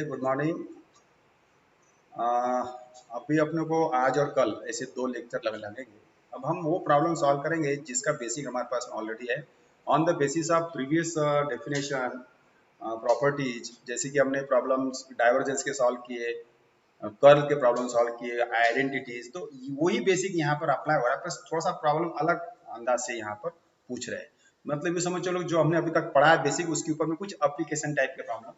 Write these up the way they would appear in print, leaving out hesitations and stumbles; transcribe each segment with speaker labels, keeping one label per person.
Speaker 1: Good morning. अभी अपने को आज और कल ऐसे 2 लेक्चर लगेंगे। अब हम वो प्रॉब्लम सॉल्व करेंगे जिसका बेसिक हमारे पास ऑलरेडी है on the basis of previous definition properties. जैसे कि हमने प्रॉब्लम्स डाइवर्जेंस के सॉल्व किए, कर्ल के प्रॉब्लम सॉल्व किए, आइडेंटिटीज, तो वही बेसिक यहाँ पर अप्लाई हो रहा है, बस थोड़ा सा प्रॉब्लम अलग अंदाज से यहाँ पर पूछ रहे हैं। मतलब ये समझ चलो जो हमने अभी तक पढ़ा है बेसिक, उसके ऊपर में कुछ एप्लीकेशन टाइप के प्रॉब्लम।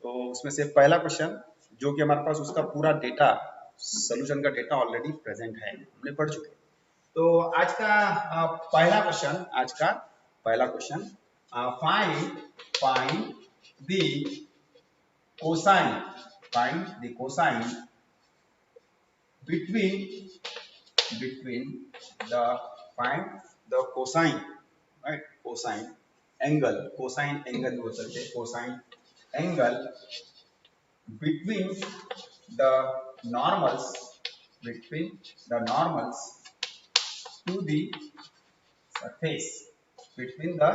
Speaker 1: तो उसमें से पहला क्वेश्चन जो कि हमारे पास उसका पूरा डेटा, सोल्यूशन का डेटा ऑलरेडी प्रेजेंट है, हमने पढ़ चुके। तो आज का पहला question, find find the cosine find the cosine between the find the cosine, right? Cosine angle बोल सकते हैं, cosine angle between the normals to the surface, between the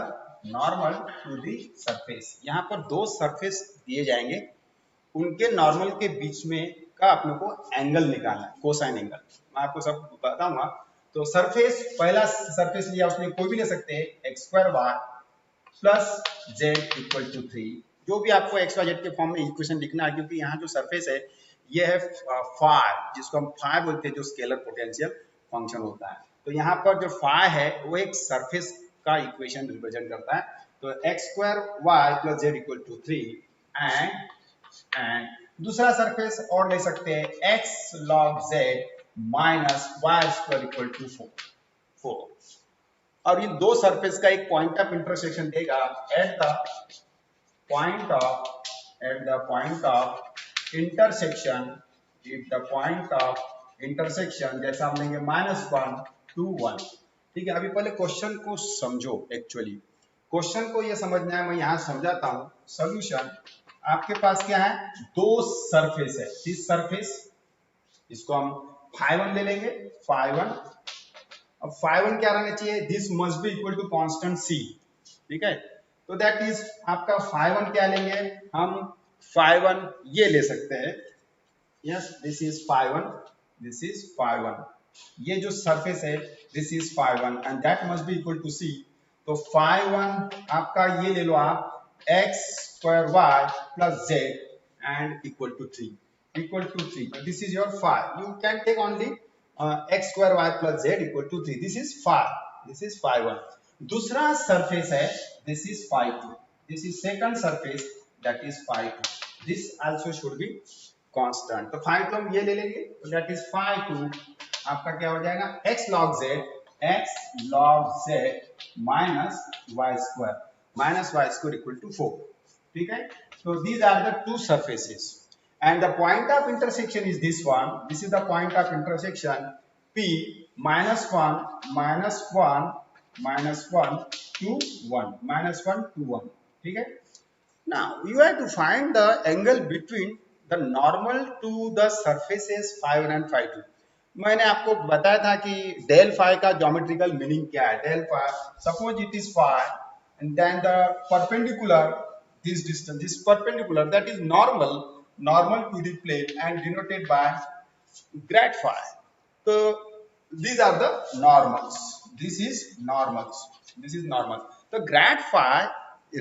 Speaker 1: normal to the surface। यहाँ पर दो सरफेस दिए जाएंगे, उनके normal के बीच में का अपने को एंगल निकालना है, कोसाइन एंगल। मैं आपको सब बताऊंगा। तो सरफेस, पहला सरफेस लिया, उसमें कोई भी ले सकते हैं, x square y plus z equal to 3। जो भी आपको एक्स वाई जेड के फॉर्म में इक्वेशन लिखना है, क्योंकि यहाँ जो सरफेस है ये है फाई, जिसको हम फाई बोलते हैं, जो स्केलर पोटेंशियल फंक्शन होता है। तो यहाँ पर जो फाई है वो एक सरफेस का इक्वेशन रिप्रेजेंट करता है। तो x square y plus z equal to 3 and दूसरा सरफेस और ले सकते हैं, x log z minus y square equal to 4। और इन दो सरफेस का एक पॉइंट ऑफ इंटरसेक्शन देगा at the point of intersection, जैसा हम लेंगे -1 to 1। ठीक है, अभी पहले क्वेश्चन को समझो। एक्चुअली क्वेश्चन को ये समझना है, मैं यहाँ समझाता हूँ। सोल्यूशन, आपके पास क्या है, दो सरफेस है। दिस सरफेस, इसको हम φ1 ले लेंगे, φ1। अब φ1 क्या रहना चाहिए, this must be equal to constant c। ठीक है, तो दैट इज आपका φ1 क्या लेंगे हम, φ1 ये ले सकते हैं। यस, दिस इज φ1, ये जो सरफेस है this is φ1 and that must be equal to c। तो φ1 आपका ये ले लो आप, x square y plus z and equal to 3, this is your phi. You can take only x square y plus z equal to 3. This is phi1। दूसरा surface है, this is phi2, this is second surface, that is phi2। this also should be constant। तो phi2 हम ये ले लेंगे, तो that is phi2 आपका क्या हो जाएगा, x log z minus y square equal to 4। ठीक है, so these are the two surfaces and the point of intersection is this one। this is the point of intersection p -1 to 1। ठीक है, now you have to find the angle between the normal to the surfaces φ1 and φ2। मैंने आपको बताया था कि del phi का geometrical meaning क्या है। Del phi, suppose it is phi and then the perpendicular, this distance, this perpendicular, that is normal to the plane and denoted by grad phi। So these are the normals, this is normal। So grad phi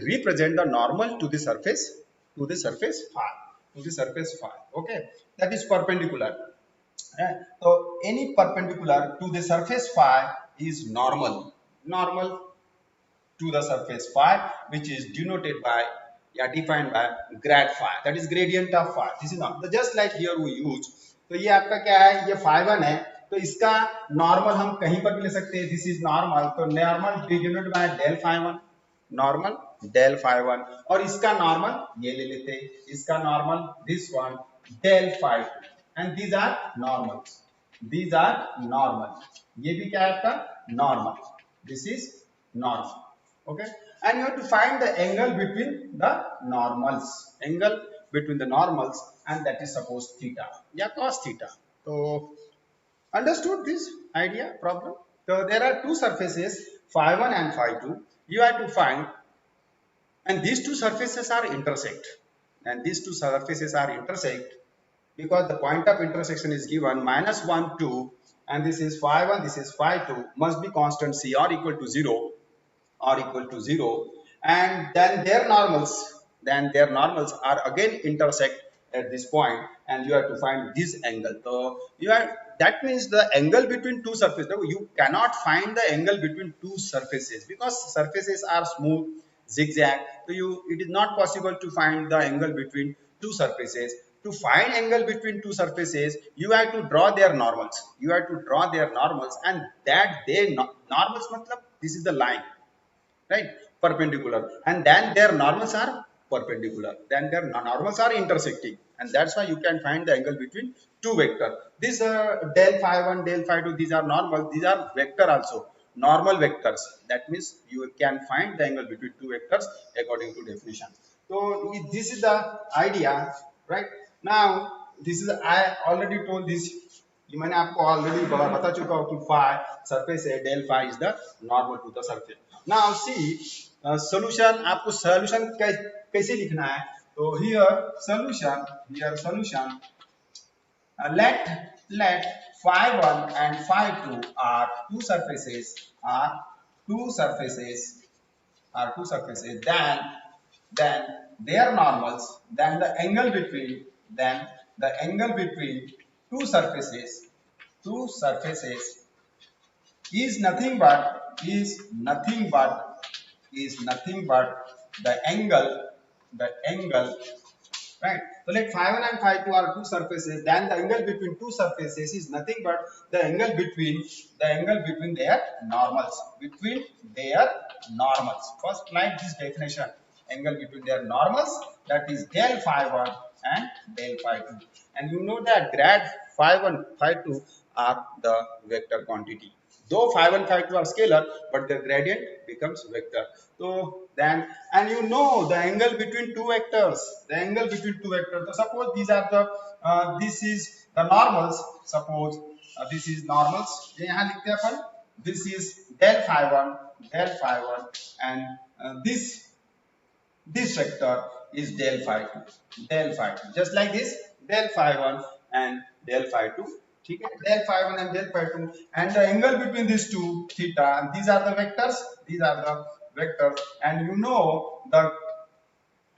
Speaker 1: represent the normal to the surface phi, okay, that is perpendicular। So any perpendicular to the surface phi is normal to the surface phi, which is denoted by defined by grad phi, that is gradient of phi। this is not just like here we use। तो ये आपका क्या है, ये φ1 है, तो इसका normal हम कहीं पर भी ले सकते हैं, दिस इज नॉर्मल। तो नॉर्मल डिनोटेड बाय डेल φ1, और इसका नॉर्मल ये ले लेते हैं, इसका normal this one del φ2 and these are normal. ये भी क्या है आपका normal, this is normal. Okay, and you have to find the angle between the normals, and that is suppose theta या cos theta। So understood this idea problem? So there are two surfaces φ1 and φ2, you have to find, and these two surfaces are intersect। and these two surfaces are intersect, because the point of intersection is given minus 1 2, and this is phi 1, this is phi 2, must be constant C or equal to 0, and then their normals are again intersect at this point, and you have to find this angle. So you are, that means the angle between two surfaces. No, you cannot find the angle between two surfaces because surfaces are smooth, zigzag. So it is not possible to find the angle between two surfaces. To find angle between two surfaces, you have to draw their normals. And that they normals matlab this is the line, right, perpendicular, and then their normals are perpendicular, then their normals are intersecting, and that's why you can find the angle between two vector. This del phi 1 del phi 2, these are normal, these are vector also, normal vectors. That means you can find the angle between two vectors according to definition. So this is the idea, right? Now this is, I already told this, ये मैंने आपको already बता चुका हूँ कि phi surface है, del phi is the normal to the surface. Now see solution, आपको solution कैसे लिखना है? तो here solution let phi 1 and phi 2 are two surfaces, then their normals, then the angle between two surfaces is nothing but the angle, right? So let phi 1 and phi 2 are two surfaces, then the angle between two surfaces is nothing but the angle between their normals, first write this definition: angle between their normals, that is del phi 1 and del phi 2. And you know that grad phi 1 phi 2 are the vector quantity. Though phi 1 phi 2 are scalar, but their gradient becomes vector. So then, and you know the angle between two vectors, so suppose these are the this is the normals, suppose this is normals, ये यहाँ लिखते हैं अपन, this is del phi 1 and this vector is del phi 2, just like this, del phi 1 and del phi 2, ठीक है, del phi 1 and del phi 2, and the angle between these two theta, and these are the vectors, and you know the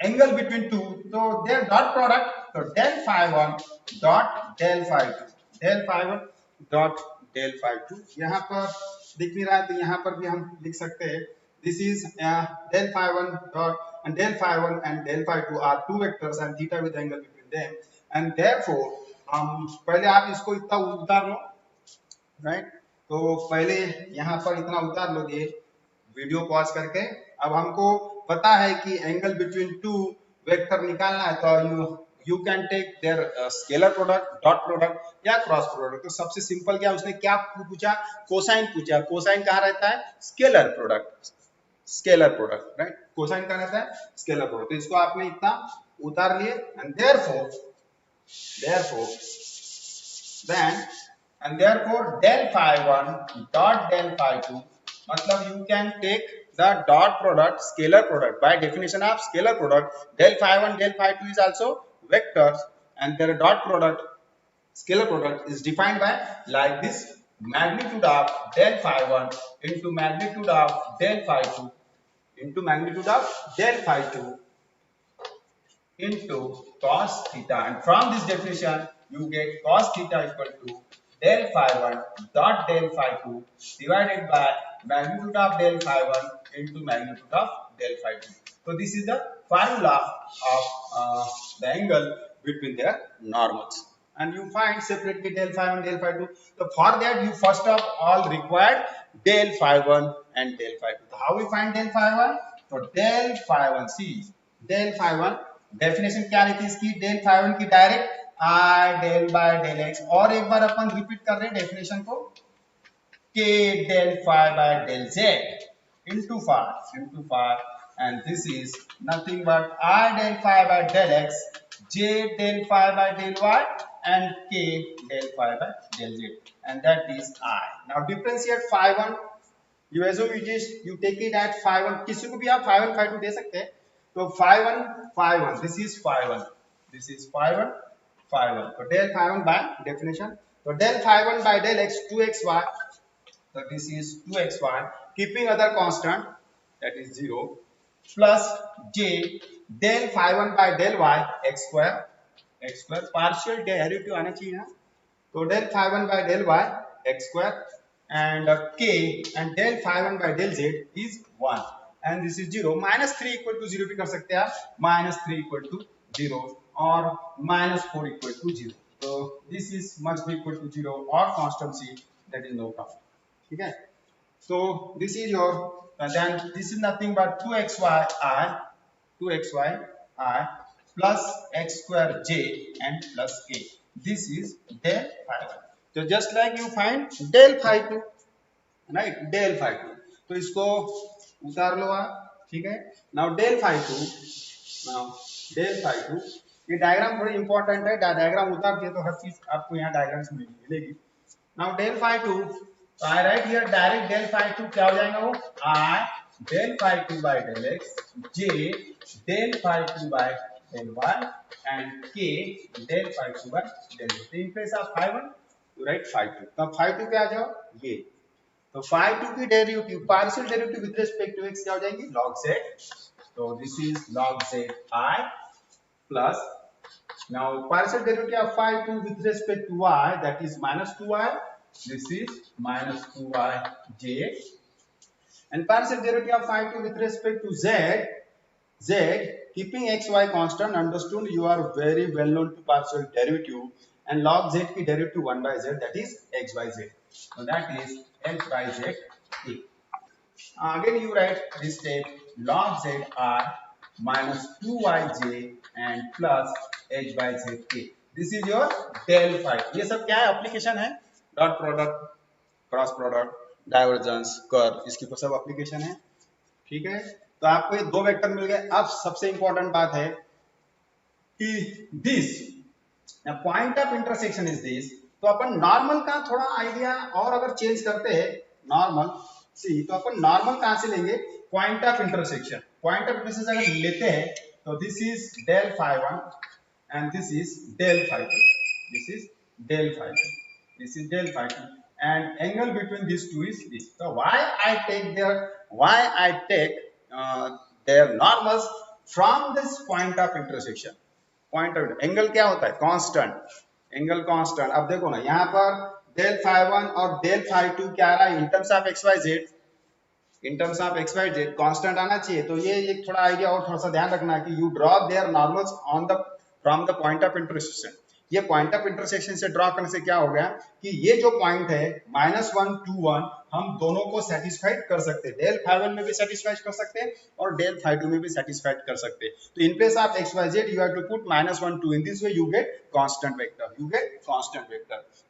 Speaker 1: angle between two, so their dot product, so del phi 1 dot del phi 2, यहाँ पर दिख नहीं रहा है तो यहाँ पर भी हम लिख सकते हैं, this is del phi 1 dot and del phi 1 and del phi 2 are two vectors and theta with angle between them, and therefore पहले आप इसको इतना उतार लो, राइट? तो पहले यहाँ पर इतना उतार लो, ये वीडियो पॉज करके. अब हमको पता है कि एंगल बिटवीन टू वेक्टर निकालना है, तो you can take their scalar product, dot product या क्रॉस प्रोडक्ट. तो सबसे सिंपल क्या, उसने क्या पूछा? कोसाइन पूछा. कोसाइन कहाँ रहता है? Scalar product, right? कोसाइन कहाँ रहता है? Scalar product. तो इसको आपने इतना उतार लिए, and therefore del phi 1 dot del phi 2, मतलब you can take the dot product, scalar product. By definition of scalar product, del phi 1 del phi 2 is also vectors, and their dot product, scalar product, is defined by like this: magnitude of del phi 1 into magnitude of del phi 2 into magnitude of del phi 2 into cos theta, and from this definition you get cos theta equal to del phi 1 dot del phi 2 divided by magnitude of del phi 1 into magnitude of del phi 2. So this is the formula of the angle between their normals, and you find separately del phi 1 del phi 2. So for that you first of all required del phi 1 and del phi 2. So how we find del phi 1? So del phi 1, see del phi 1 definition क्या रहती है इसकी? Del phi 1 की direct I del by del x, और एक बार अपन repeat कर रहे हैं डेफिनेशन को, k del phi by del z into phi, and this is nothing but I del phi by del x, j del phi by del y, and k del phi by del z, and that is I. Now differentiate phi 1, you assume you take it at phi 1, किसी को भी आप phi 1 phi 2 दे सकते हैं, तो phi 1 phi 1, this is phi 1, this is phi 1 phi 1. So del phi 1 by definition, so del phi 1 by del x 2xy, so this is 2xy, keeping other constant, that is 0, plus j del phi 1 by del y x square, partial derivative आना चाहिए ना, तो del phi 1 by del y x square, and k and del phi 1 by del z is 1, and this is 0. minus 3 equal to 0 भी कर सकते हैं आप, minus 3 equal to 0 और minus 4 equal to 0. So this is must be equal to 0 or constant c, that is no problem. ठीक है, so this is your then this is nothing but 2xy I plus x square j and plus k. This is del phi 1. So just like you find del phi 2, right, del phi 2, तो इसको उतार लो आप, ठीक है. now del phi 2, ये diagram थोड़ी important है, diagram उतार दिए तो हर चीज आपको यहाँ डायग्राम्स मिलेगी. now del phi 2, तो I write here direct del phi 2 क्या हो जाएगा, वो I del phi 2 by del x, j del phi 2 by del y and k del phi 2 by del z. in place of phi 1 you write phi 2. तब phi 2 पे आ जाओ, ये तो phi 2 की derivative, partial derivative with respect to x क्या हो जाएगी, log z. तो this is log z I plus now partial derivative of phi 2 with respect to y, that is minus 2y, this is minus 2y j, and partial derivative of phi 2 with respect to z keeping xy constant, understood, you are very well known to partial derivative, and log z की derivative 1 by z, that is x by z, so that is x by z k. Again you write this step, log z I minus 2yj and plus h by z k. This is your del phi. ये सब क्या है, application है, dot product, cross product, divergence, curve, इसकी तो सब application है. ठीक है, तो आपको ये दो वेक्टर मिल गए. अब सबसे इंपॉर्टेंट बात है कि this point of intersection is this, तो अपन नॉर्मल का थोड़ा आइडिया और अगर चेंज करते हैं, नॉर्मल सी, तो अपन नॉर्मल कहां से लेंगे, point of intersection. Point of intersection अगर लेते हैं तो this is del phi 1 and this is del phi 2, this is del phi 2, this is del phi 2, and angle between these two is this. So why I take their normals from this point of intersection. Point of angle क्या होता है, constant, angle constant. अब देखो ना यहाँ पर del phi 1 और del phi 2 क्या आ रहा है, इन terms of x y z, in terms of x y z constant आना चाहिए. तो ये एक थोड़ा आइडिया और थोड़ा सा ध्यान रखना है कि you draw their normals on the from the point of intersection. ये पॉइंट ऑफ इंटरसेक्शन से ड्रॉ करने से क्या हो गया कि ये जो पॉइंट है -1 2 1, हम दोनों को सेटिस्फाइड कर सकते हैं. del phi 1 में भी सेटिस्फाइड कर सकते हैं और del phi 2 में भी सेटिस्फाइड कर सकते हैं. तो इन place of x y z you have to put -1 2. in this way you get constant vector,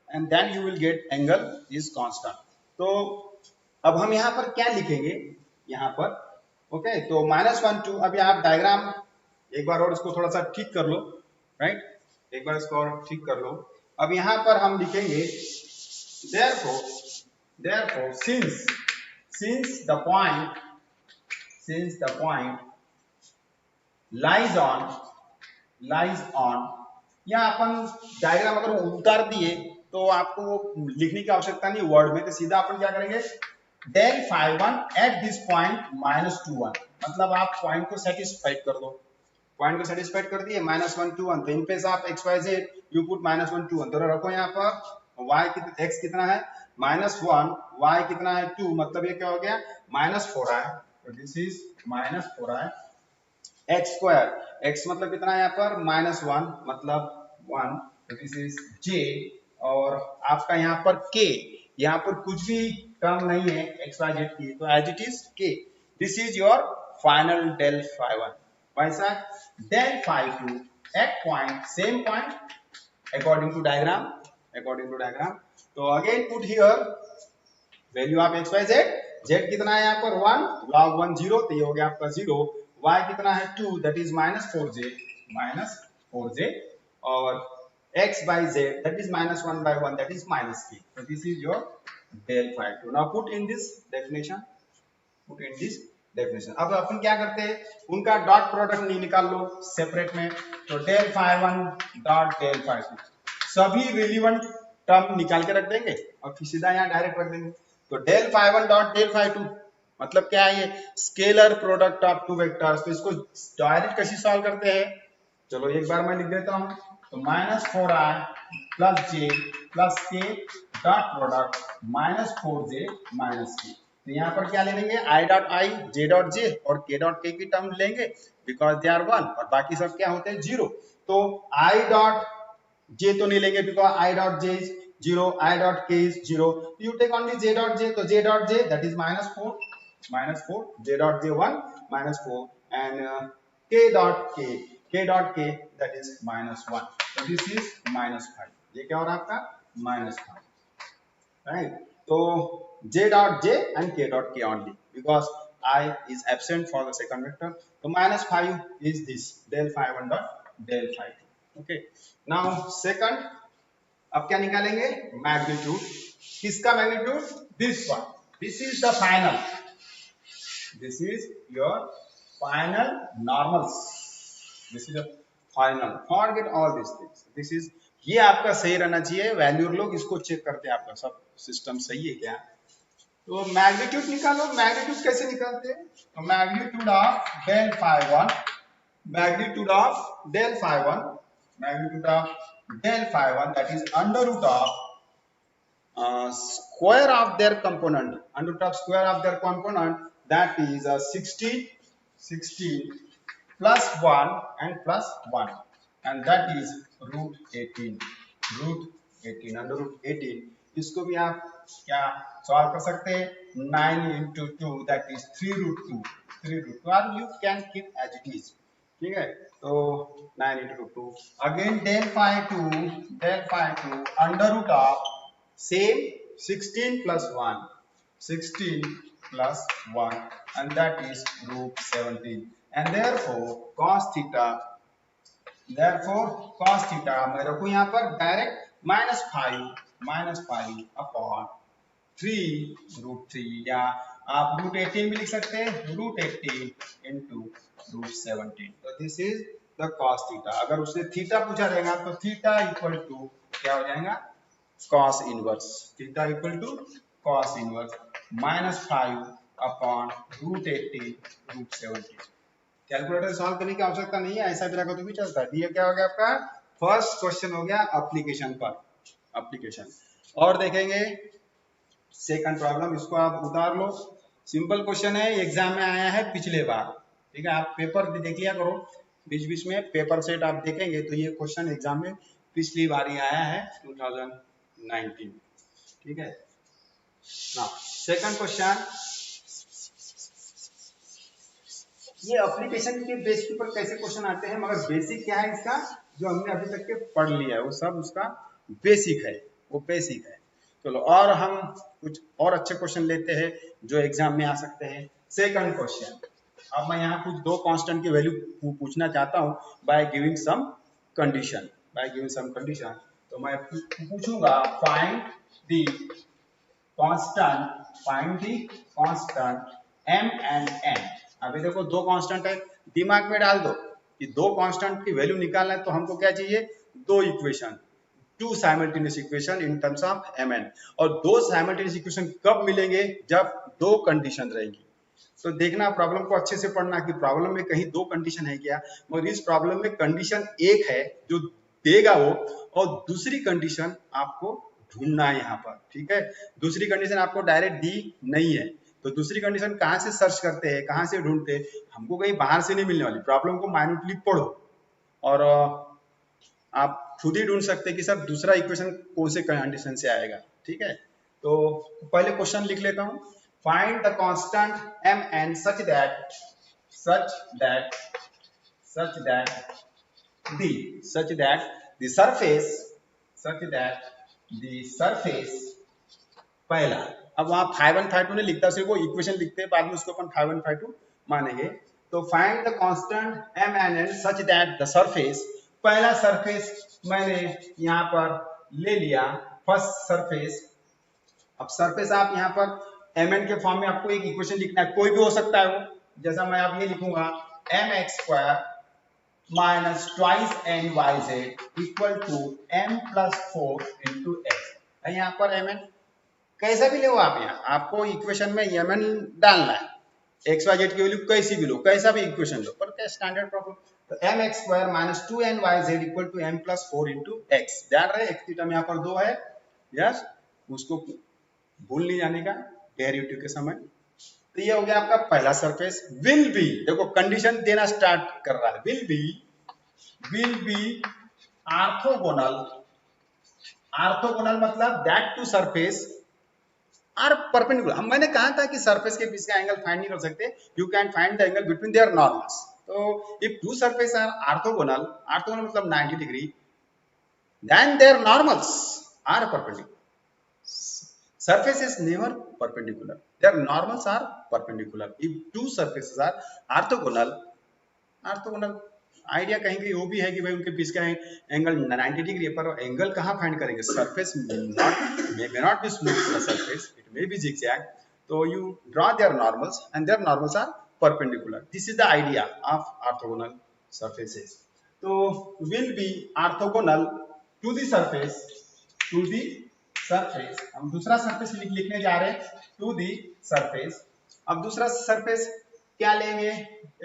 Speaker 1: and then you will get angle is constant. तो अब हम यहाँ पर क्या लिखेंगे, यहाँ पर ओके, तो -1 2. अब आप डायग्राम एक बार और इसको थोड़ा सा ठीक कर लो, राइट, एक बार इसको और ठीक कर लो. अब यहाँ पर हम लिखेंगे therefore since the point lies on, यहाँ अपन डायग्राम अगर उतार दिए तो आपको लिखने की आवश्यकता नहीं वर्ड में, तो सीधा अपन क्या करेंगे, del phi 1 at this point -2 1, मतलब आप पॉइंट को सेटिस्फाइड कर दो. पॉइंट को सेटिस्फाइड कर दिए -1 2 1, तो इन place of x y z you put -1 2 1. तो रखो यहाँ पर y कितना, x कितना है -1, y कितना है 2, मतलब ये क्या हो गया -4i. तो this is -4i x square, x मतलब कितना है यहाँ पर -1, मतलब 1. तो दिस इज j, और आपका यहाँ पर k, यहाँ पर कुछ भी टर्म नहीं है x y z की, तो as it is k. This is your final del phi 1. वैसा del phi 2 at point, same point according to diagram. तो again put here value of x y z. z कितना है यहाँ पर 1, log 1 0, तो ये हो गया आपका 0. y कितना है 2, that is -4j, और x by z that is -1 by 1, that is -k. So this is your del phi 2. Now put in this definition, put in this definition. अब अपन क्या करते हैं, उनका डॉट प्रोडक्ट नहीं निकाल लो सेपरेट में, तो del phi 1 dot del phi 2 सभी रिलीवेंट टर्म निकाल के रख देंगे और फिर सीधा यहाँ डायरेक्ट रख देंगे। तो del phi 1 dot del phi 2 मतलब क्या है, ये scalar product of two vectors. तो इसको डायरेक्ट कैसे सॉल्व करते हैं, चलो एक बार मैं लिख देता हूँ। तो -4i प्लस जे प्लस के डॉट प्रोडक्ट -4j -k। तो यहाँ पर क्या ले लेंगे, i dot I, j dot J और k डॉट k की टर्म लेंगे बिकॉज दे आर 1 और बाकी सब क्या होते हैं 0। तो i डॉट j तो नहीं लेंगे because i dot j is 0, i dot k is 0। You take only j dot j, तो j dot j that is -4, j dot j 1 -4 and k dot k that is -1, so this is -5। ये क्या हो रहा है आपका -5, right? तो j dot j and k dot k only because I is absent for the second vector, so -5 is this del phi 1 dot del phi 2। okay, now second, अब क्या निकालेंगे, मैग्नीट्यूड। किसका magnitude, this one, this is the final, this is your final normals, this is final, forget all this things, this is, ये आपका सही रहना चाहिए। Value लोग इसको चेक करते हैं आपका सब सिस्टम सही है क्या। तो मैग्नीट्यूड निकालो, मैग्नीट्यूड कैसे निकालते हैं, तो magnitude of del phi 1, magnitude of del phi 1, magnitude of del phi 1 that is under root of square of their component, under root of square of their component, that is 16 plus 1 and plus 1 and that is root 18, under root 18। इसको भी आप क्या solve कर सकते हैं, 9 into 2 that is 3 root 2 or you can keep as it is, ठीक है। तो 9 into 2 again del phi 2 under root of same 16 plus 1, 16 plus 1 and that is root 17 and therefore cos theta मैं रखूं यहाँ पर डायरेक्ट -5 अपॉन 3 रूट 3 या आप root 18 भी लिख सकते हैं, रूट 18 इंटू रूट 17। तो this is the cos theta. अगर उसने थीटा पूछा रहेगा तो थीटा इक्वल टू क्या हो जाएगा, cos inverse, theta equal to cos inverse -5 upon root 18 root 17। Calculator solve करने की आवश्यकता नहीं है, ऐसा भी रखो तो भी चलता है। ये क्या हो गया आपका फर्स्ट क्वेश्चन हो गया एप्लीकेशन पर, एप्लीकेशन। और देखेंगे सेकंड प्रॉब्लम, इसको आप उतार लो, सिंपल क्वेश्चन है, एग्जाम में आया है पिछले बार, ठीक है। आप पेपर देख लिया करो, बीच बीच में पेपर सेट आप देखेंगे तो ये क्वेश्चन एग्जाम में पिछली बार ही आया है 2019, ठीक है ना। सेकंड क्वेश्चन, ये एप्लीकेशन के बेस के ऊपर कैसे क्वेश्चन आते हैं, मगर बेसिक क्या है इसका, जो हमने अभी तक के पढ़ लिया है वो सब उसका बेसिक है, वो बेसिक है। चलो और हम कुछ और अच्छे क्वेश्चन लेते हैं जो एग्जाम में आ सकते हैं। सेकंड क्वेश्चन, अब मैं यहाँ कुछ दो कांस्टेंट की वैल्यू पूछना चाहता हूँ बाय गिविंग सम कंडीशन, तो मैं पूछूंगा find the constant m and n। अभी देखो दो कांस्टेंट है, दिमाग में डाल दो कि दो कांस्टेंट की वैल्यू निकालना है तो हमको क्या चाहिए, दो equation, two simultaneous equation in terms of mn। और दो साइमल्टेनियस इक्वेशन कब मिलेंगे, जब दो कंडीशन रहेगी। तो देखना प्रॉब्लम को अच्छे से पढ़ना कि प्रॉब्लम में कहीं दो कंडीशन है क्या, मगर इस प्रॉब्लम में कंडीशन एक है जो देगा वो, और दूसरी कंडीशन आपको ढूंढना है यहाँ पर, ठीक है। दूसरी कंडीशन आपको डायरेक्ट दी नहीं है, तो दूसरी कंडीशन कहाँ से सर्च करते हैं, कहाँ से ढूंढते हैं, हमको कहीं बाहर से नहीं मिलने वाली। प्रॉब्लम को माइन्यूटली पढ़ो और आप खुद ही ढूंढ सकते हैं कि सर दूसरा इक्वेशन कौन से कंडीशन से आएगा, ठीक है। तो पहले क्वेश्चन लिख लेता हूँ, find the constant mn such that the surface पहला, अब वहां 5 1 5 2 नहीं लिखता, सिर्फ वो इक्वेशन लिखते हैं, बाद में उसको अपन 5 1 5 2 मानेंगे। तो find the constant mn such that the surface, पहला सरफेस मैंने यहाँ पर ले लिया, फर्स्ट सरफेस। अब सरफेस आप यहाँ पर mn के फॉर्म में आपको एक इक्वेशन लिखना है, कोई भी हो सकता है वो, जैसा मैं अब ये लिखूंगा mx² minus twice n y z equal to m+4 into x. यहाँ पर mn कैसा भी लो आप, यहाँ आपको इक्वेशन में mn डालना है, एक्स वाई जेड की वैल्यू कैसी भी लो, कैसा भी इक्वेशन लो, पर क्या स्टैंडर्ड प्रॉब्लम। तो mx² minus 2ny/z equal to m+4 into x. ध्यान रहे एक्स की टर्म यहाँ पर 2 है, यस, उसको भूल नहीं जाने का डेरिवेटिव के समय। तो ये हो गया आपका पहला सरफेस। विल बी, देखो कंडीशन देना स्टार्ट कर रहा है, विल बी ऑर्थोगोनल। ऑर्थोगोनल मतलब that two surface are perpendicular. हम मैंने कहा था कि सरफेस के बीच का एंगल फाइंड नहीं कर सकते, you can find the angle between their normals. तो if two surface are orthogonal, orthogonal मतलब 90 degree, then their normals are perpendicular. Surface is never perpendicular. Their normals are perpendicular. If two surfaces are orthogonal, idea कहीं कहीं वो भी है कि भाई उनके बीच का एंगल 90 डिग्री है, पर एंगल कहाँ फाइंड करेंगे? Surface may not be smooth surface, it may be zigzag. So you draw their normals and their normals are perpendicular. This is the idea of orthogonal surfaces. So will be orthogonal to the surface, हम दूसरा surface लिखने जा रहे हैं, to the surface. अब दूसरा surface क्या लेंगे?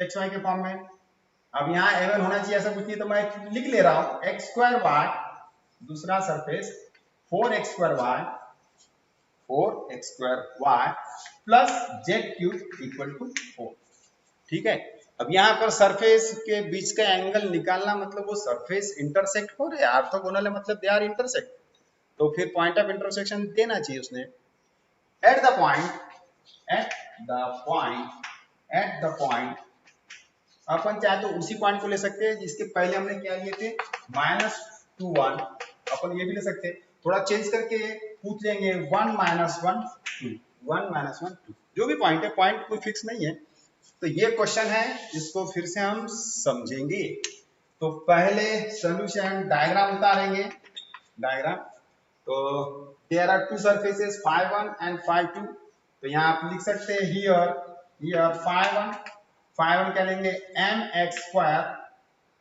Speaker 1: एक्स वाई के फॉर्म में। अब यहाँ एवन होना चाहिए ऐसा कुछ नहीं, तो मैं लिख ले रहा हूं x² y, दूसरा surface 4x² y plus z³ equal to 4। ठीक है, अब यहाँ पर सरफेस के बीच का एंगल निकालना मतलब वो सरफेस इंटरसेक्ट हो रहे हैं, ऑर्थोगोनल है मतलब दे आर इंटरसेक्ट, तो फिर पॉइंट ऑफ इंटरसेक्शन देना चाहिए उसने। एट द पॉइंट अपन चाहे तो उसी पॉइंट को ले सकते हैं जिसके पहले हमने क्या लिए थे, -2 1, अपन ये भी ले सकते हैं, थोड़ा चेंज करके पूछ लेंगे 1 -1 2, जो भी पॉइंट है, पॉइंट कोई फिक्स नहीं है। तो ये क्वेश्चन है, इसको फिर से हम समझेंगे। तो पहले सॉल्यूशन डायग्राम उतारेंगे, डायग्राम। तो there are two surfaces φ1 and φ2। तो यहाँ आप लिख सकते हैं हियर φ1 क्या लेंगे, mx²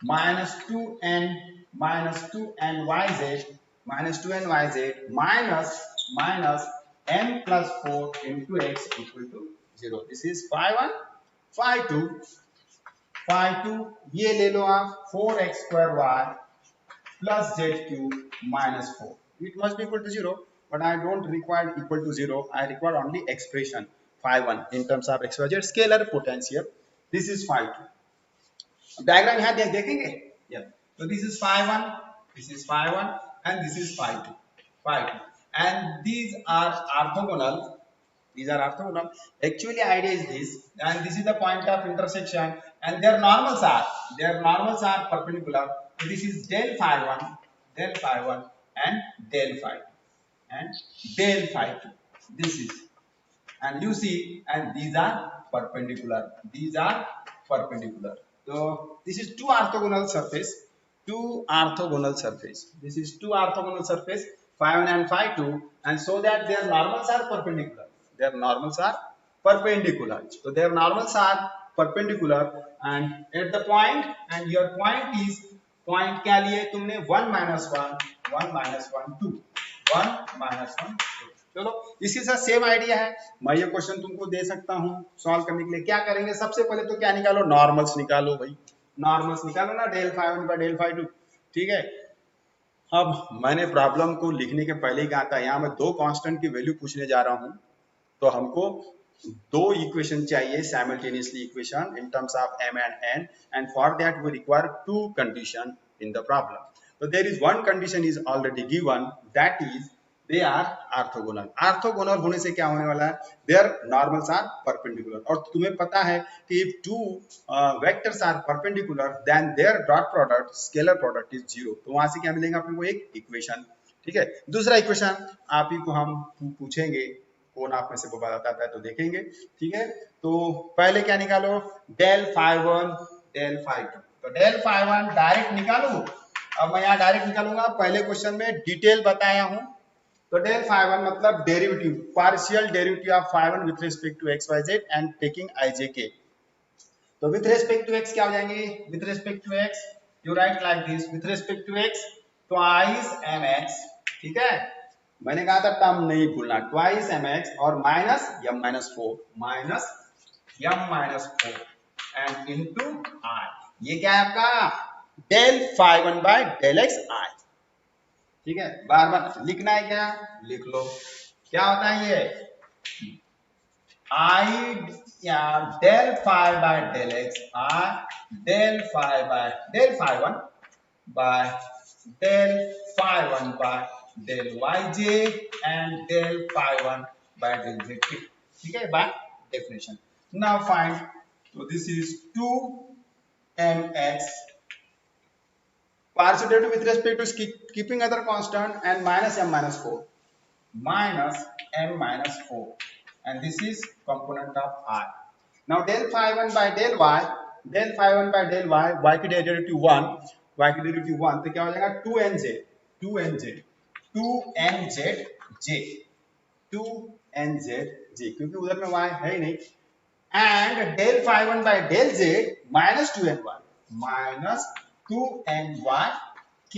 Speaker 1: minus 2n yz minus m+4 into x equal to 0। This is φ1 φ2 ये ले लो आप 4x² y plus z³ minus 4. It must be equal to 0, but I don't require equal to 0. I require only expression φ1 in terms of x, y, z scalar potential. This is φ2. Diagram यहाँ देखेंगे, yeah. So this is φ1, and this is φ2, and these are orthogonal. Actually, idea is this, and this is the point of intersection, and their normals are perpendicular. So this is del φ1 and del φ2. This is, and you see, and these are perpendicular. So this is two orthogonal surface. This is two orthogonal surface, φ1 and φ2, and so that their normals are perpendicular. So their normals are perpendicular, and at the point, and your point is, point क्या लिए तुमने 1 -1 2, चलो इसी से same idea है। मैं ये question तुमको दे सकता हूँ सॉल्व करने के लिए। क्या करेंगे, सबसे पहले तो क्या निकालो, नॉर्मल्स निकालो भाई, नॉर्मल्स निकालो ना, del φ1 by del φ2। ठीक है, अब मैंने प्रॉब्लम को लिखने के पहले ही कहा था, यहाँ मैं दो कांस्टेंट की वैल्यू पूछने जा रहा हूँ, तो हमको दो इक्वेशन चाहिए, simultaneously equation in terms of m and n, and for that we require two condition in the problem. So there is one condition is already given, that is they are orthogonal होने से क्या होने वाला है, their normals are perpendicular। और तुम्हें पता है कि if two vectors are perpendicular then their dot product scalar product is 0। तो वहां से क्या मिलेगा अपने को, एक इक्वेशन। ठीक है, दूसरा इक्वेशन आप ही को हम पूछेंगे, कौन आप में से वो बताता है तो देखेंगे। ठीक है, तो पहले क्या निकालो, del φ1 del φ2। तो del φ1 डायरेक्ट निकालो, अब मैं यहाँ डायरेक्ट निकालूंगा, पहले क्वेश्चन में डिटेल बताया हूँ। तो del φ1 मतलब derivative, partial derivative of φ1 with respect to x y z and taking ijk। तो विथ रेस्पेक्ट टू एक्स क्या हो जाएंगे, with respect to x you right like this, with respect to x twice m x, ठीक है, मैंने कहा था term नहीं भूलना, ट्वाइस एम एक्स और minus m minus four, minus m minus four and into i, ये क्या है आपका del phi one by del x आई, ठीक है, बार बार लिखना है क्या, लिख लो, क्या होता है ये आई या del phi by del x i del phi by del phi one by del phi 1 by del yj and del phi 1 by del zk, ठीक है, by definition. Now find, so this is 2mx partial derivative with respect to keeping other constant and minus m minus 4 minus m minus 4 and this is component of I. Now del phi 1 by del y, del phi 1 by del y की derivative 1, y की derivative 1 तो क्या हो जाएगा 2nz 2nz 2nz क्योंकि उधर में y है ही नहीं, and del phi 1 by del z minus 2ny minus 2ny k,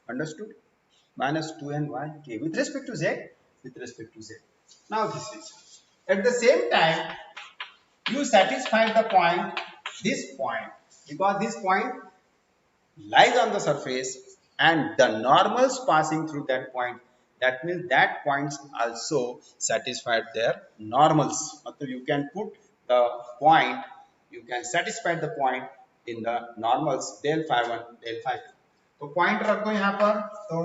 Speaker 1: understood, minus 2ny k with respect to z, with respect to z. Now this is at the same time you satisfy the point, this point, because this point lies on the surface and the normals passing through that point, that means that points also satisfied their normals, so you can put the point, you can satisfy the point in the normals del phi 1 del phi 2, तो point रख दो यहाँ पर, तो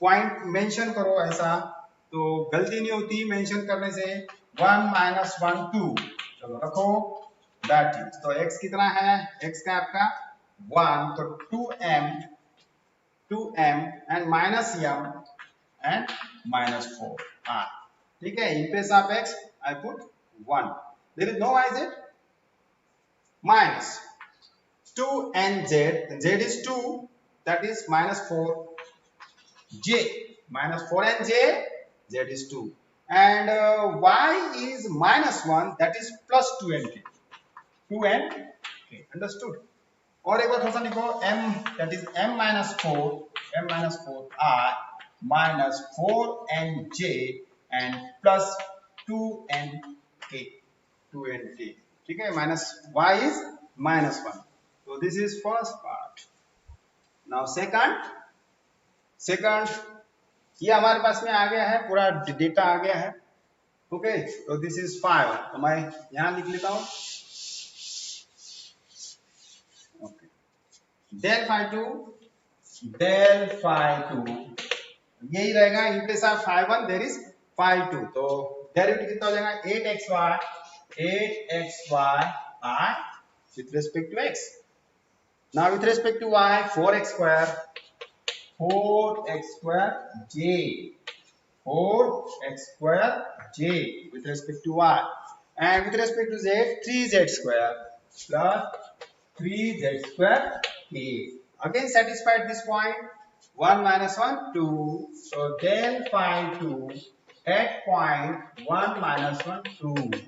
Speaker 1: point mention करो ऐसा, तो गलती नहीं होती मेंशन करने से, 1 minus 1 2, चलो रखो दैट इज, तो x कितना है, x का आपका 1, तो 2m and minus m and minus 4 r, ठीक है, इन place of x I put 1, there is no yz, minus 2nz, z is 2, that is minus 4j, minus 4nj, z is 2, and y is minus 1, that is plus 2nk, 2nk, understood. और एक बार थोड़ा सा लिखो m, that is m minus 4 r minus 4nj and plus 2nk, ठीक है, minus y is minus 1, so this is first part. Now second ये हमारे पास में आ गया है, पूरा डेटा आ गया है, ओके, तो दिस इज 5, तो मैं यहां लिख लेता हूं, ओके, del phi 2 यही रहेगा, in place of phi 1 there is phi 2, तो डेरिवेटिव कितना हो जाएगा 8xy I with respect to x. Now with respect to y 4x square j with respect to y, and with respect to z 3z square plus 3z square k. Again satisfied this point, 1 minus 1 2, so del phi 2 at point 1 minus 1 2,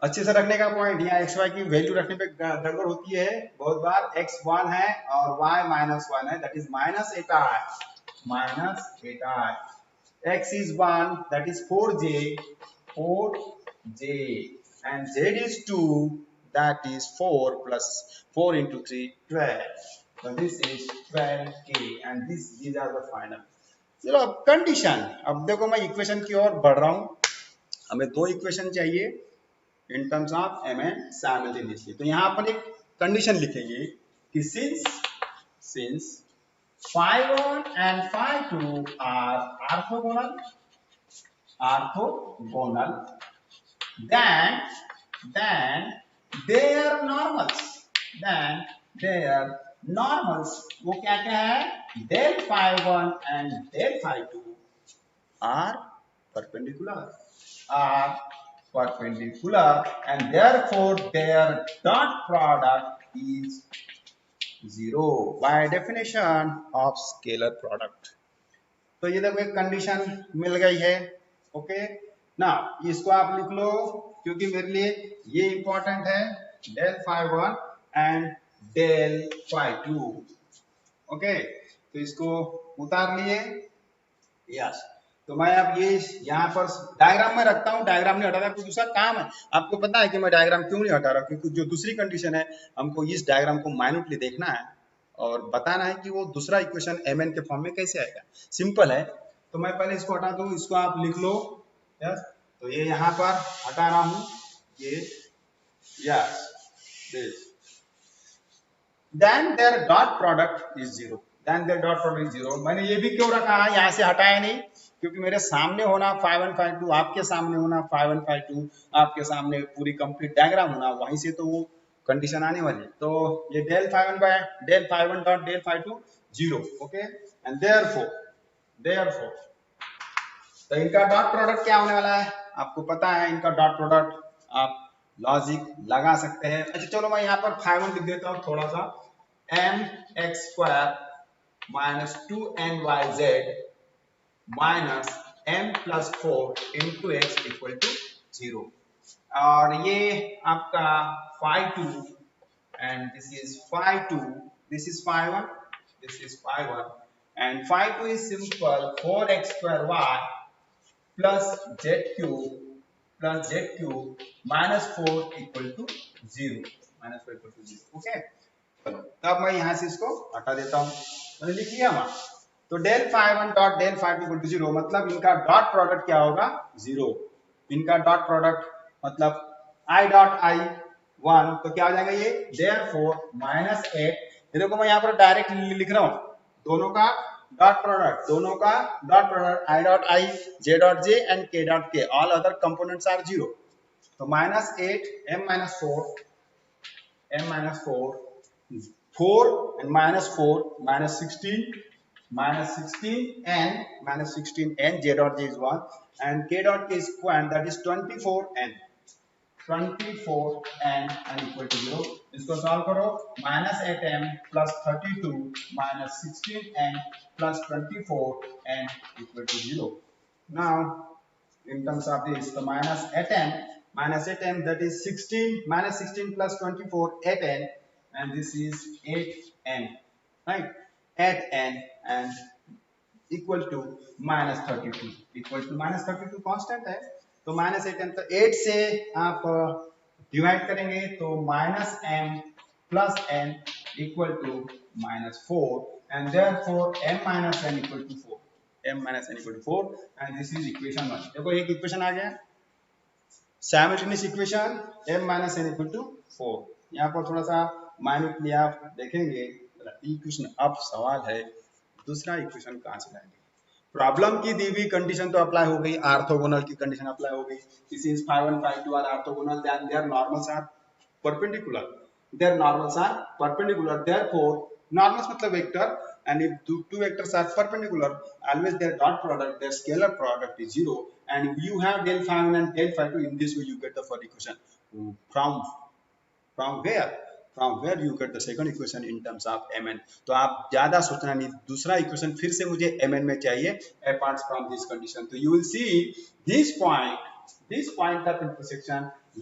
Speaker 1: अच्छे से रखने का point, यहाँ x Y की value रखने पे गड़बड़ होती है बहुत बार, एक्स 1 है और वाई माइनस 1 है, that is minus 8i, x is 1, that is 4j and Z is 2, that is 4 plus 4 into 3 12, so this is 12k and these are the final. चलो अब कंडीशन, अब देखो मैं इक्वेशन की ओर बढ़ रहा हूँ, हमें दो इक्वेशन चाहिए in terms of m and simultaneously, तो यहाँ पर एक कंडीशन लिखेंगे कि since phi 1 and phi 2 are orthogonal, then their normals वो क्या है, del phi 1 and del phi 2 are perpendicular and therefore their dot product is 0 by definition of scalar product. तो ये देखो एक कंडीशन मिल गई है, ओके, ना, इसको आप लिख लो क्योंकि मेरे लिए ये इंपॉर्टेंट है, del phi one and del phi two. Okay, तो इसको उतार लिए। यस, तो मैं अब ये यहाँ पर डायग्राम में रखता हूँ, डायग्राम नहीं हटा रहा, कुछ दूसरा काम है। आपको पता है कि मैं डायग्राम क्यों नहीं हटा रहा, क्योंकि जो दूसरी कंडीशन है हमको इस डायग्राम को माइन्यूटली देखना है और बताना है कि वो दूसरा इक्वेशन mn के फॉर्म में कैसे आएगा। सिंपल है, तो मैं पहले इसको हटा दूं, इसको आप लिख लो। यस, तो ये यहाँ पर हटा रहा हूँ ये। Yes, this, then their dot product is zero, then their dot product is zero. मैंने ये भी क्यों रखा है, यहाँ से हटाया नहीं, क्योंकि मेरे सामने होना फाई वन फाई टू, आपके सामने होना फाई वन फाई टू, आपके सामने पूरी कंप्लीट डायग्राम होना, वहीं से तो वो कंडीशन आने वाली। तो ये del phi one by del phi one dot del phi two zero. Okay, and therefore तो इनका डॉट प्रोडक्ट क्या होने वाला है, आपको पता है इनका डॉट प्रोडक्ट, आप लॉजिक लगा सकते हैं। अच्छा चलो मैं यहाँ पर फाई वन लिख देता हूँ थोड़ा सा, m x square minus two n y z minus m plus four into x equal to zero. और ये आपका phi two and this is phi two, this is phi one, this is phi one, and phi two is simple 4x square y plus z cube minus 4 equal to zero, minus 4 equal to zero. Okay, तब मैं यहाँ से इसको हटा देता हूँ, मैंने लिख लिया वहां। तो del phi one dot del phi two equal to zero, मतलब इनका डॉट प्रोडक्ट क्या होगा, जीरो। इनका डॉट प्रोडक्ट मतलब आई डॉट आई वन, तो क्या हो जाएगा ये, देयरफॉर माइनस एट। देखो मैं यहाँ पर डायरेक्ट लिख रहा हूँ, दोनों का डॉट प्रोडक्ट, दोनों का dot product, i dot i, j dot j and k dot k, all other components are zero. तो minus eight m minus four, m minus four, four and minus four minus 16, minus 16 n j dot j is 1 and k dot k is square, that is 24 n and equal to 0। इसको solve करो, minus 8m plus 32 minus 16n plus 24n equal to 0। Now in terms of this, the minus 8m that is 16, minus 16 plus 24 8n, and this is 8n, right, 8n and equal to minus 32, equal to minus 32 constant है, तो minus 8m, तो 8 से आप divide करेंगे तो minus m plus n equal to minus 4 and therefore m minus n equal to 4, m minus n equal to 4 and this is equation 1। देखो एक equation आ गया, simultaneous equation m minus n equal to 4। यहाँ पर थोड़ा सा minutely आप देखेंगे, इक्वेशन अब सवाल है दूसरा इक्वेशन कहाँ से लाएंगे। प्रॉब्लम की दी हुई कंडीशन तो अप्लाई हो गई, ऑर्थोगोनल की कंडीशन अप्लाई हो गई, since phi one phi two are orthogonal then their normals are perpendicular, their normals are perpendicular, therefore normals मतलब vector, and if two vectors are perpendicular always their dot product, their scalar product is zero, and you have del phi 1 and del phi 2, in this way you get the first equation from where you get the second equation in terms of mn। तो आप ज्यादा सोचना नहीं, दूसरा equation फिर से मुझे mn में चाहिए apart from this condition। तो you will see this point of intersection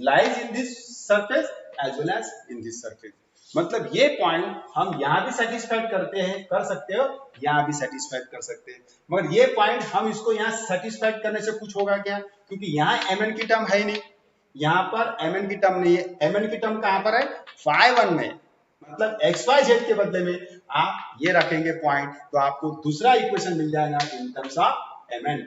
Speaker 1: lies in this surface as well as in this surface। मतलब ये पॉइंट हम यहाँ भी सेटिस्फाइड कर सकते हो, यहाँ भी सेटिस्फाइड कर सकते हैं, मगर ये पॉइंट हम इसको यहाँ सेटिस्फाइड करने से कुछ होगा क्या, क्योंकि यहाँ mn की टर्म है ही नहीं, यहाँ पर mn की टर्म नहीं है, mn की टर्म कहाँ पर है, फाई वन में, मतलब xyz के बदले में आप ये रखेंगे पॉइंट, तो आपको दूसरा इक्वेशन मिल जाएगा इन terms of mn,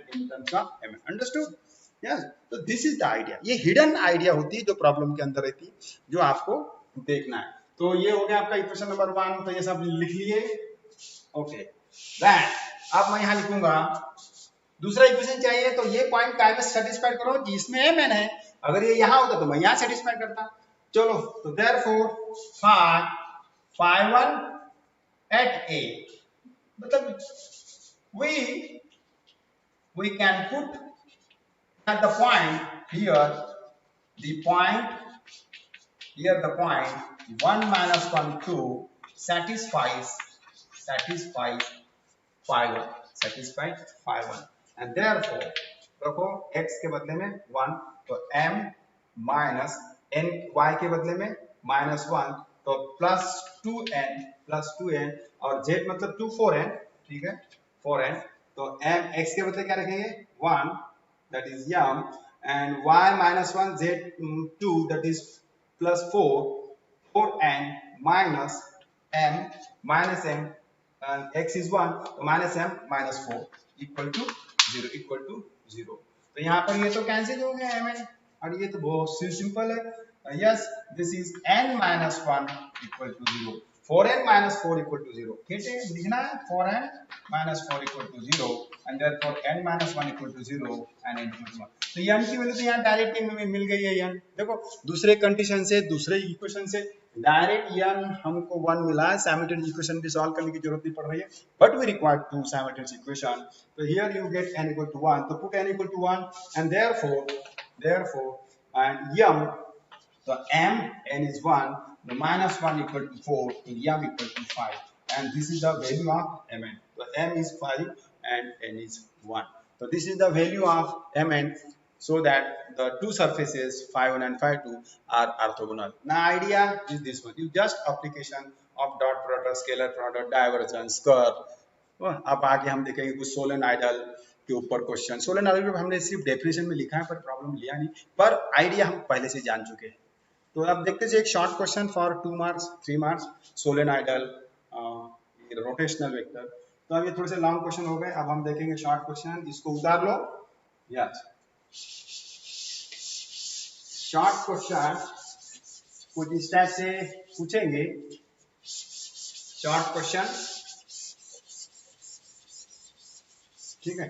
Speaker 1: understood. Yes, तो दिस इज द आइडिया, ये हिडन आइडिया होती है जो प्रॉब्लम के अंदर रहती है, जो आपको देखना है। तो ये हो गया आपका इक्वेशन नंबर 1, तो ये सब लिख लिए। ओके, देन अब मैं यहाँ लिखूंगा दूसरा इक्वेशन चाहिए, तो ये पॉइंट काय में सेटिस्फाइड करो जिसमें mn है, अगर ये यहाँ होता तो मैं यहाँ सेटिस्फाइड करता। चलो, तो देयरफॉर फाई वन एट ए, मतलब we can put at the point here, the point 1 minus 1 2 satisfies phi 1, and therefore रखो x के बदले में 1, तो m माइनस n y के बदले में -1, तो +2n और z मतलब 2 4n, ठीक है 4n, तो m x के बदले क्या रखेंगे 1, that is m, and y -1 z 2, that is +4, 4n minus m and x is 1, तो -m -4 इक्वल टू 0 तो यहाँ पर ये तो कैंसिल हो गया mn, और ये तो बहुत सिंपल है। Yes, this is n minus 1 equal to 0, 4n minus 4 equal to 0, ठीक है लिखना है 4n minus 4 equal to 0 and therefore n minus 1 equal to 0 and n equal to 1। तो n की वैल्यू तो यहाँ डायरेक्ट में मिल गई है n, देखो दूसरे कंडीशन से दूसरे इक्वेशन से डायरेक्ट n हमको 1 मिला है, साइमल्टेनियस इक्वेशन भी सॉल्व करने की जरूरत नहीं पड़ रही है, but we require to simultaneous equation, तो here you get n equal to 1, तो put n equal to 1 and therefore and m, so n is 1, the -1 equal to 4, so m equal to 5, and this is the value of mn, so m is 5 and n is 1, so this is the value of mn, so that the two surfaces 5 1 and 5 2 are orthogonal. Now idea is this one, you just application of dot product, scalar product, divergence, curve। अब आगे हम देखेंगे कुछ solenoidal के ऊपर question. Solenoidal हमने सिर्फ definition में लिखा है पर प्रॉब्लम लिया नहीं, पर आइडिया हम पहले से जान चुके हैं। तो अब देखते हैं एक short question for 2 marks 3 marks, solenoidal rotational vector. तो अब ये थोड़े से लॉन्ग क्वेश्चन हो गए, अब हम देखेंगे शॉर्ट क्वेश्चन, इसको उतार लो। यस, शॉर्ट क्वेश्चन कुछ इस टाइप से पूछेंगे। शॉर्ट क्वेश्चन, ठीक है,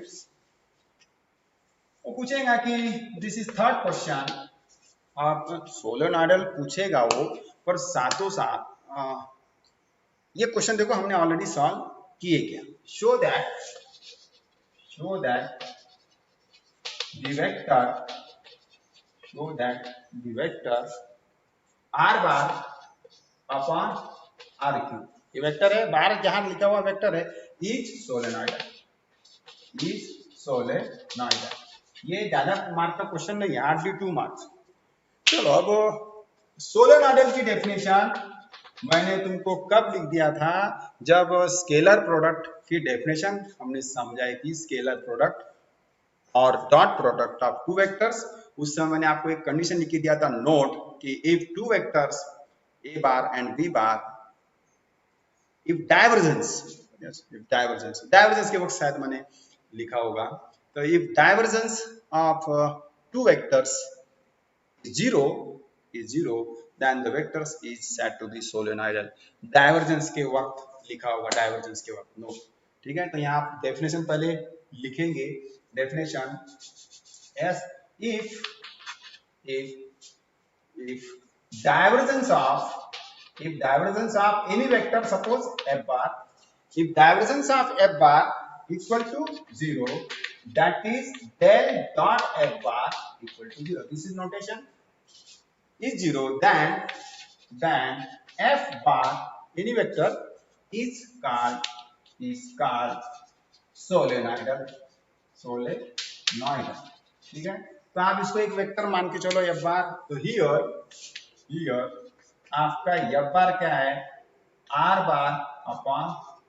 Speaker 1: वो पूछेगा कि दिस इज थर्ड क्वेश्चन, आप सोलेनॉइडल पूछेगा वो, पर साथों साथ ये क्वेश्चन देखो हमने ऑलरेडी सॉल्व किए क्या। Show that the vector r bar upon r cube, ये वेक्टर है, बार जहां लिखा हुआ वेक्टर है, इज सोलेनॉइडल, ये ज्यादा मार्क का क्वेश्चन नहीं है, हार्डली 2 मार्क्स। चलो अब सोलेनॉइडल की डेफिनेशन मैंने तुमको कब लिख दिया था, जब स्केलर प्रोडक्ट की डेफिनेशन हमने समझा है कि स्केलर प्रोडक्ट और dot product of two vectors, उस समय मैंने आपको एक कंडीशन लिख दिया था नोट कि if two vectors a bar and b bar, if divergence के वक्त शायद मैंने लिखा होगा, तो if divergence of two vectors zero then the vectors is set to the solenoidal। Divergence के वक्त लिखा होगा, डाइवर्जेंस के वक्त नो, ठीक है। तो यहाँ आप डेफिनेशन पहले लिखेंगे, definition S if divergence of any vector, suppose f bar, if divergence of f bar equal to 0, that is del dot f bar equal to 0, this is notation, is 0, then f bar any vector is called solenoidal, ठीक है। तो आप इसको एक vector मान के चलो f बार, तो हियर आपका f बार क्या है, r bar upon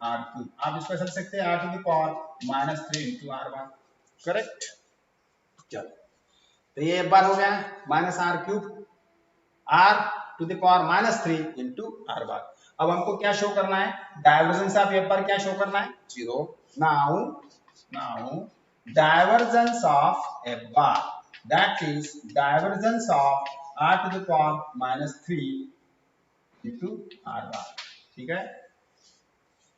Speaker 1: r cube, आप इसको समझ सकते हैं r to the power -3 into r bar, correct. चलो तो ये f बार हो गया -r cube, r to the power -3 into r bar. अब हमको क्या शो करना है, डाइवर्जेंस ऑफ f बार क्या शो करना है, 0। Now divergence of f bar, that is divergence of r to the power -3 into r bar, ठीक है।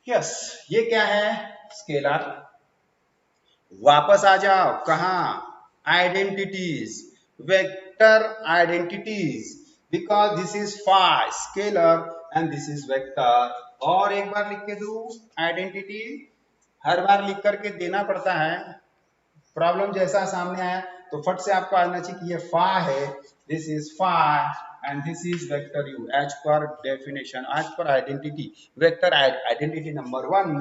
Speaker 1: यस, ये क्या है, स्केलर। वापस आ जाओ, कहां, identities, vector identities, because this is phi scalar and this is vector. और एक बार लिख के दो आइडेंटिटी, हर बार लिख करके देना पड़ता है, प्रॉब्लम जैसा सामने आया तो फट से आपको आना चाहिए कि ये phi है, this is phi and this is vector u as per definition, as per identity, vector identity number one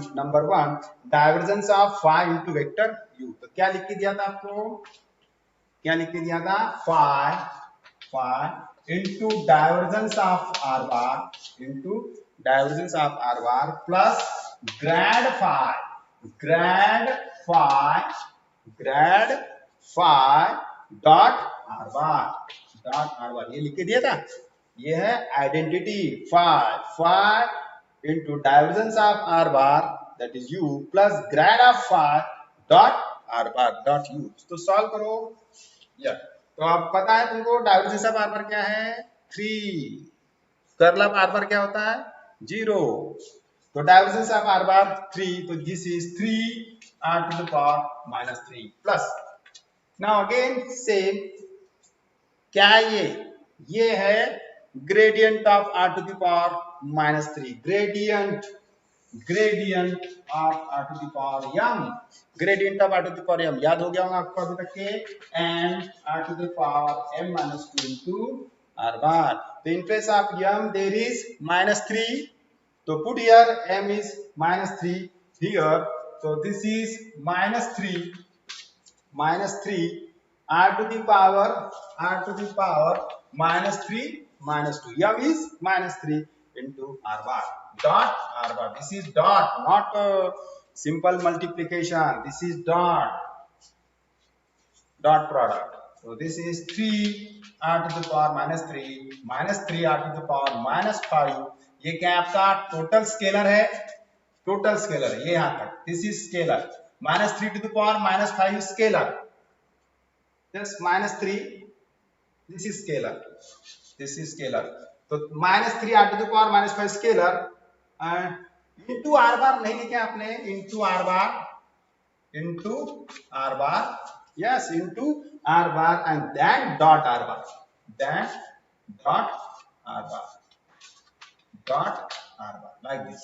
Speaker 1: divergence of phi into vector u। तो क्या लिख के दिया था आपको, क्या लिख के दिया था, phi into divergence of r bar into divergence of r bar plus grad phi dot r bar ये लिख के दिया था। ये है identity phi into divergence of r bar that is u plus grad of phi dot r bar dot u। तो solve करो या तो आप पता है तुमको डाइवर्जेंस ऑफ आर बार क्या है 3, कर्ल ऑफ आर बार क्या होता है 0। तो डाइवर्जेंस ऑफ आर बार 3, तो this is 3 r to the power -3 plus. Now again same, क्या है ये है gradient of r to the power -3, gradient of r to the power m, gradient of r to the power m याद हो गया होगा आपको अभी तक के m r to the power m-2 into r bar। तो in place of m there is -3, तो put here m is -3 here, so this is -3 r to the power -3 -2, m is -3 into r bar dot r bar, this is dot not simple multiplication, this is dot product। so this is 3 r to the power -3 r to the power -5, ये क्या है आपका total scalar है, ये यहां तक, this is scalar, -3 to the power -5 scalar, just -3, this is scalar, तो -3 r to the power -5 scalar into r bar नहीं लिखे आपने, into r bar yes into r bar and then dot r bar, like this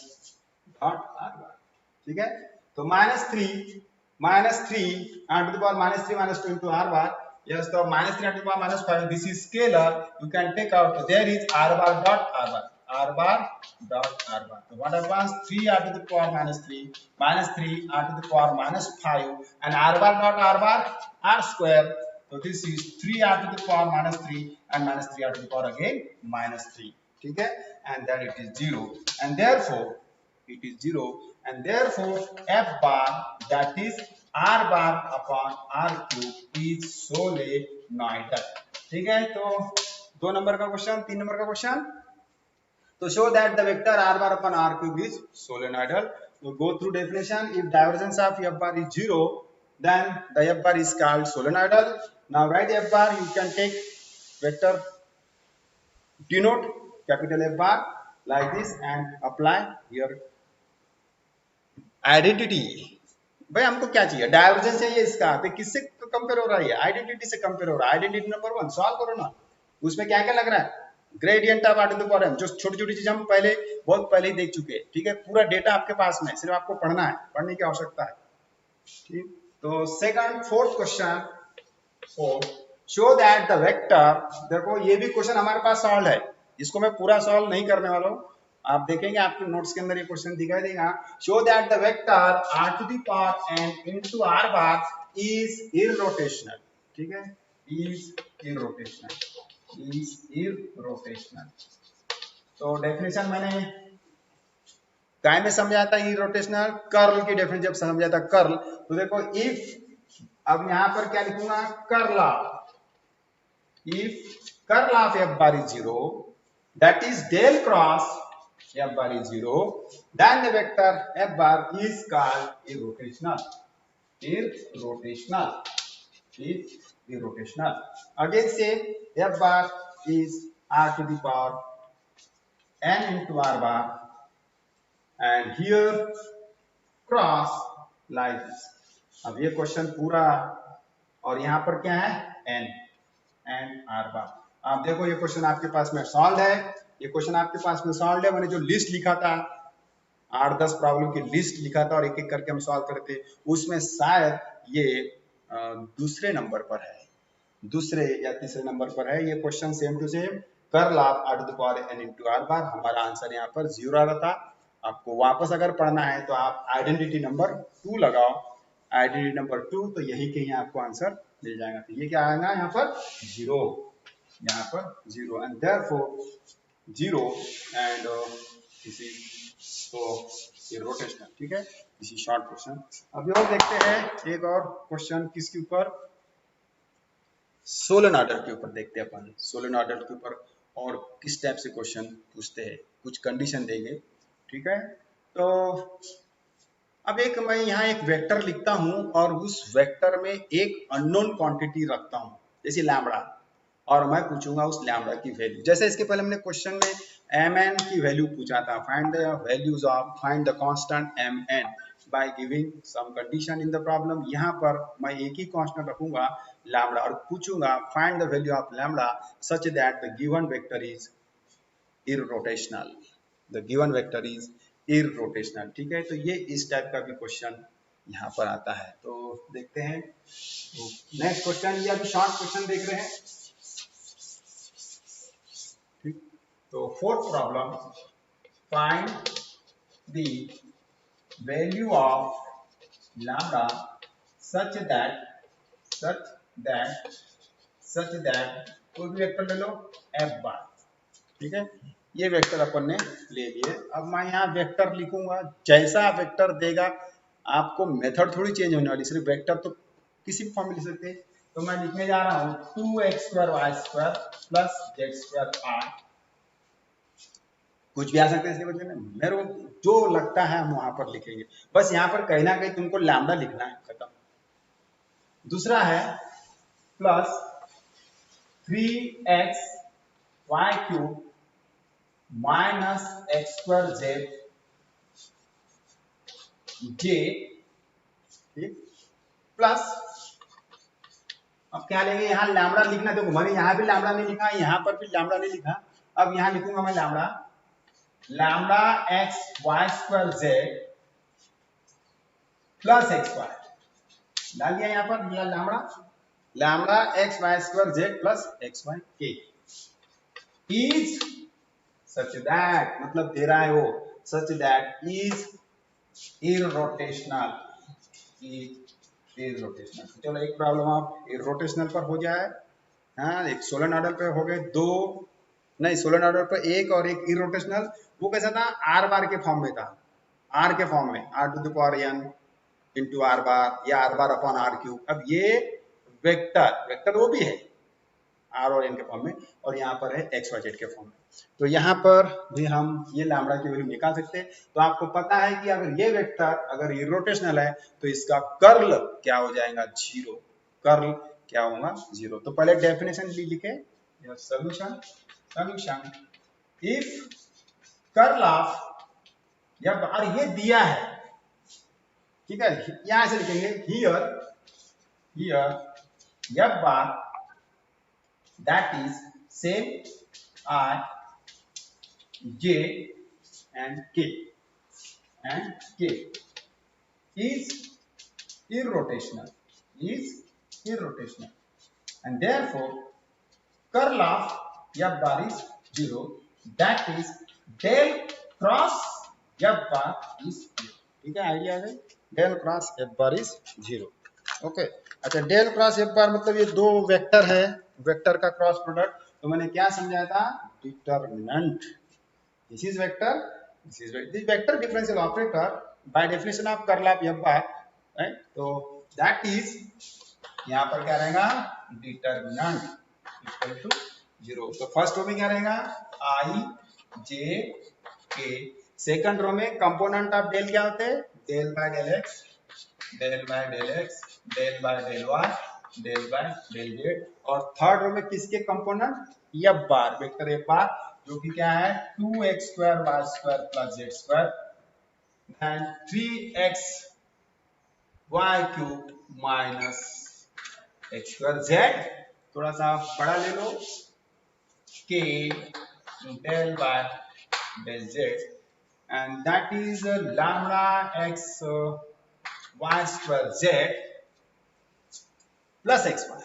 Speaker 1: dot r bar, ठीक है। तो -3 r to the power -3 -2 into r bar, yes, so -3 r to the power -5, this is scalar, you can take out, so there is r bar dot r bar dot r bar, so what happens, 3 r to the power -3 r to the power -5 and r bar dot r bar r square, so this is 3 r to the power -3 and -3 r to the power again -3, ठीक है, and then it is 0 and therefore f bar that is r bar upon r cube is solenoidal, ठीक है। तो 2 number का question, 3 number का question, तो show that the vector r bar upon r cube is solenoidal। so go through definition, if divergence of f bar is 0 then the f bar is called solenoidal। now write f bar, you can take vector denote capital F bar like this and apply your identity। भाई हमको क्या चाहिए, divergence चाहिए इसका, तो किससे compare हो रहा है, आइडेंटिटी से कंपेयर हो रहा है, आइडेंटिटी नंबर 1 सॉल्व करो ना, उसमें क्या क्या लग रहा है, gradient of r to the power m, जो छोटी छोटी चीज हम बहुत पहले ही देख चुके हैं, ठीक है, पूरा डेटा आपके पास में, सिर्फ आपको पढ़ना है, पढ़ने की आवश्यकता है, ठीक। तो second fourth question, show that the vector, देखो ये भी क्वेश्चन हमारे पास सॉल्व है, इसको मैं पूरा सॉल्व नहीं करने वाला हूँ, आप देखेंगे आपके नोट्स के अंदर ये क्वेश्चन दिखाई देगा। Show that the vector r to the power n into r bar is irrotational, ठीक है, is irrotational। तो डेफिनेशन मैंने काय में समझाया था, irrotational कर्ल की डेफिनेशन जब समझाया था, कर्ल, तो देखो इफ, अब यहां पर क्या लिखूंगा, curl of, if curl of f bar is 0, that is del cross f bar is 0, then the vector f bar is called irrotational, again same, f bar is r to the power n into r bar and here cross like this। अब ये question पूरा, और यहाँ पर क्या है n r bar, आप देखो ये क्वेश्चन आपके पास में सॉल्व है, ये क्वेश्चन आपके पास में सॉल्व है, मैंने जो लिस्ट लिखा था 8-10 प्रॉब्लम की लिस्ट लिखा था और एक एक करके हम सॉल्व करते, उसमें शायद ये दूसरे नंबर पर है, दूसरे या तीसरे नंबर पर है ये question, same to same curl of r to the power n into r bar. हमारा आंसर यहाँ पर 0 आ रहा था। आपको वापस अगर पढ़ना है तो आप आइडेंटिटी नंबर 2 लगाओ, आइडेंटिटी नंबर 2, तो यही कहीं आपको आंसर मिल जाएगा। तो ये क्या आएगा यहाँ पर 0, यहाँ पर 0 एंड देयरफॉर 0 एंड इसी तो ये रोटेशनल, ठीक है। इसी शॉर्ट क्वेश्चन। अभी और देखते हैं एक और क्वेश्चन किसके ऊपर, सोलेनॉइडल के ऊपर देखते हैं अपन। सोलेनॉइडल के ऊपर और किस टाइप से क्वेश्चन पूछते हैं, कुछ कंडीशन देंगे, ठीक है। तो अब एक मैं यहाँ एक वेक्टर लिखता हूँ और उस वेक्टर में एक अननोन क्वांटिटी रखता हूँ, जैसे लैम्बडा, और मैं पूछूंगा उस लैम्बडा की वैल्यू। जैसे इसके पहले हमने क्वेश्चन में mn की वैल्यू पूछा था, find the values of, find the constant mn by giving some condition in the problem. यहाँ पर मैं एक ही कांस्टेंट रखूंगा लैम्बडा और पूछूंगा find the value of lambda such that the given vector is irrotational, the given vector is irrotational, ठीक है। तो ये इस टाइप का भी क्वेश्चन यहाँ पर आता है। तो देखते हैं तो नेक्स्ट क्वेश्चन, ये अभी शॉर्ट क्वेश्चन देख रहे हैं, ठीक। तो fourth problem, find the value of lambda such that कोई भी वेक्टर ले लो f बार, ठीक है। ये वेक्टर अपन ने ले लिए। अब मैं यहाँ वेक्टर लिखूंगा, जैसा वेक्टर देगा आपको मेथड थोड़ी चेंज होने वाली, सिर्फ वेक्टर तो किसी भी फॉर्म में लिख सकते हैं। तो मैं लिखने जा रहा हूँ 2x² y² प्लस z²r, कुछ भी आ सकता है इसके बदले में, मेरे को जो लगता है हम वहां पर लिखेंगे। बस यहाँ पर कहीं ना कहीं तुमको लैम्बडा लिखना है, खत्म। दूसरा है plus 3x y³ minus x² z j, ठीक, प्लस अब क्या लेंगे, यहाँ लैम्बडा लिखना। देखो मैंने यहाँ भी लैम्बडा नहीं लिखा, यहाँ पर भी लैम्बडा नहीं लिखा। अब यहाँ लिखूंगा मैं lambda x² z plus x² डाल दिया यहाँ पर, दिया lambda x² z plus xy k is such that, मतलब दे रहा है वो, सच दैट इज इररोटेशनल, इररोटेशनल। चलो एक प्रॉब्लम आप इररोटेशनल पर हो जाए। हाँ, एक सोलेनॉइडल पे हो गए दो, नहीं सोलेनॉइडल पर एक और एक इररोटेशनल। वो कैसा था, आर बार के फॉर्म में था, आर के फॉर्म में, r to the power n into r bar या आर बार अपॉन r³। अब ये वेक्टर वो भी है आर और एन के फॉर्म में, और यहाँ पर है एक्स वाई जेड के फॉर्म में। तो यहाँ पर भी हम ये लैम्बडा की वैल्यू निकाल सकते हैं। तो आपको पता है कि अगर ये वेक्टर अगर इररोटेशनल है तो इसका कर्ल क्या हो जाएगा, 0। कर्ल क्या होगा, 0। तो पहले डेफिनेशन भी लिखे, सॉल्यूशन इफ कर्ल ऑफ, जब और ये दिया है, ठीक है, यहां से लिखेंगे हियर जब बार that is same I j and k is irrotational, and therefore curl of f bar is 0, that is del cross f bar is 0, ठीक है। आइडिया है, del cross f bar is 0, okay. अच्छा, del cross F bar मतलब ये दो vector है, vector का cross product. तो मैंने क्या समझाया था, determinant, this is vector, this vector differential operator by definition of curl of F bar, right. तो दैट इज यहाँ पर क्या रहेगा, डिटरमिनेंट इक्वल टू 0। तो फर्स्ट रो में क्या रहेगा, आई जे के। सेकंड रो में कंपोनेंट ऑफ डेल क्या होते हैं, del by del x, del by del x, del by del y, del by del z. और थर्ड रो में किसके component, f bar, vector f bar, जो कि क्या है 2x² y² plus z² and 3x y³ minus x² z। थोड़ा सा बड़ा ले लो, k del by del z and that is lambda x y² z plus xy,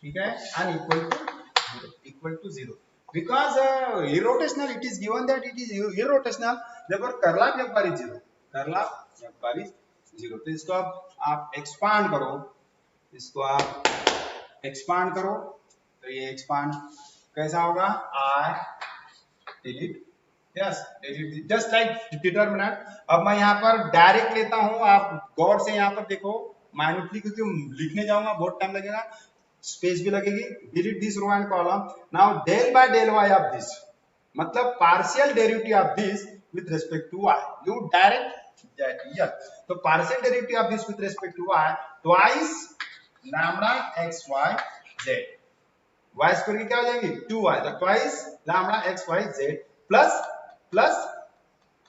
Speaker 1: ठीक है, unequal to 0 equal to 0 because irrotational, it is given that it is irrotational, therefore curl of f bar is 0, curl of f bar is 0। तो इसको आप expand करो, इसको आप expand करो, तो ये एक्सपांड कैसा होगा, आई delete, yes delete just like determinant. अब मैं यहाँ पर डायरेक्ट लेता हूँ, आप गौर से यहाँ पर देखो माइन्यूटली, क्योंकि लिखने जाऊंगा बहुत टाइम लगेगा, स्पेस भी लगेगी। Delete this row and column. Now del by del y of this, मतलब partial derivative of this with respect to y, you direct that, yes. तो partial derivative of this with respect to y twice lambda x y z, y square की क्या हो जाएगी 2y, तो twice lambda x y z plus plus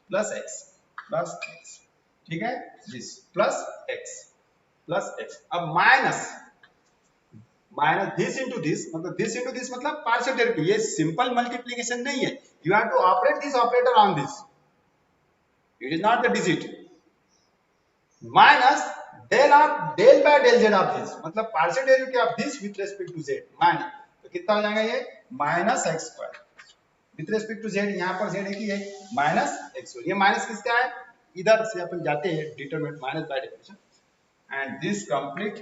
Speaker 1: plus x, ठीक है, this plus x. अब minus this into this, मतलब this into this मतलब पार्शियल डेरिवेटिव, ये सिंपल मल्टीप्लिकेशन नहीं है, you have to operate this operator on this, it is not the digit. Minus del by del z of this, मतलब partial derivative of this with respect to z, minus, तो कितना हो जाएगा ये minus x square with respect to z, यहाँ पर z एक ही है, माइनस एक्स स्क्वायर। ये माइनस किसका है, इधर से अपन जाते हैं determinant minus by definition, and this complete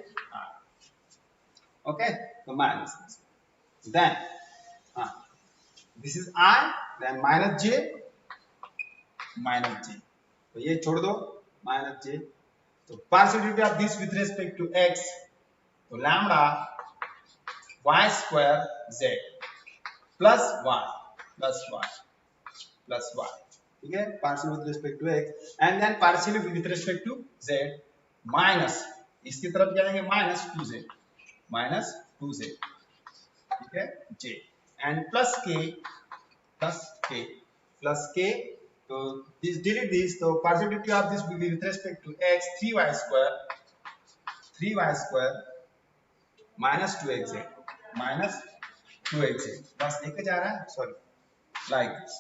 Speaker 1: okay, तो minus then this is i, then minus j, तो ये छोड़ दो माइनस जे, तो partial derivative of this with respect to x, तो lambda y square z plus y, ठीक है, partial with respect to x, and then partial with respect to z minus, इसकी तरफ जाएंगे माइनस 2z, ठीक है, j and plus k, तो this delete this, तो partial derivative of this with respect to x 3y square minus 2xz, बस लिखा जा रहा है, सॉरी लाइक दिस,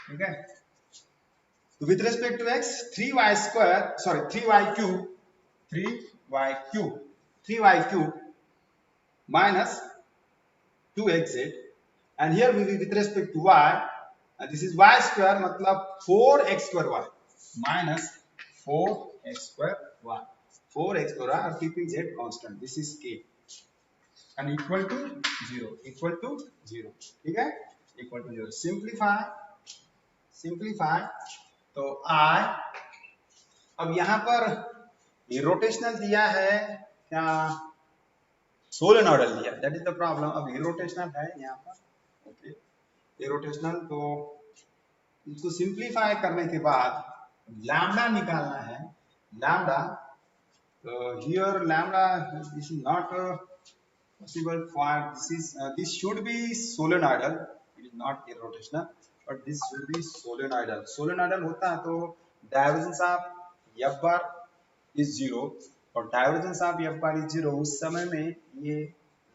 Speaker 1: ठीक है। तो with respect to x 3y square, sorry 3y cube minus 2xz, and here we with respect to y, and this is y square, मतलब 4x square y minus 4x square y, 4x square y, और keeping z constant, this is k, and equal to 0, ठीक है, equal to 0। Simplify, तो I, अब यहाँ पर rotational दिया है क्या, सोलेनॉइडल दिया, दैट इज द प्रॉब्लम। अब इरोटेशनल है यहाँ पर, ओके, इरोटेशनल, तो इसको सिंप्लीफाई करने के बाद लैम्डा निकालना है, lambda, here lambda this is not possible for, this should be solenoidal, it is not irrotational, but this should be solenoidal. Solenoidal होता है तो divergence of F bar is 0, और divergence of F bar is 0, उस समय में ये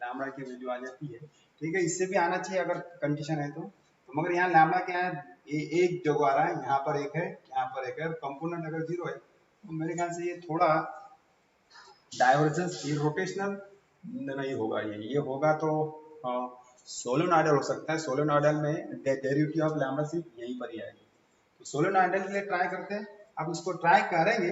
Speaker 1: lambda की value आ जाती है, ठीक है, इससे भी आना चाहिए अगर कंडीशन है तो मगर यहाँ लैम्डा क्या है, एक जगह आ रहा है, यहाँ पर एक है, यहाँ पर एक है, कंपोनेंट अगर 0 है तो मेरे ख्याल से ये थोड़ा डाइवर्जेंस रोटेशनल नहीं होगा, ये होगा तो सोलेनॉइडल हो सकता है। सोलेनॉइडल में डेरिवेटिव ऑफ लैम्डा सिर्फ यहीं पर ही आएगी, तो सोलेनॉइडल के लिए ट्राई करते हैं। अब इसको ट्राई करेंगे,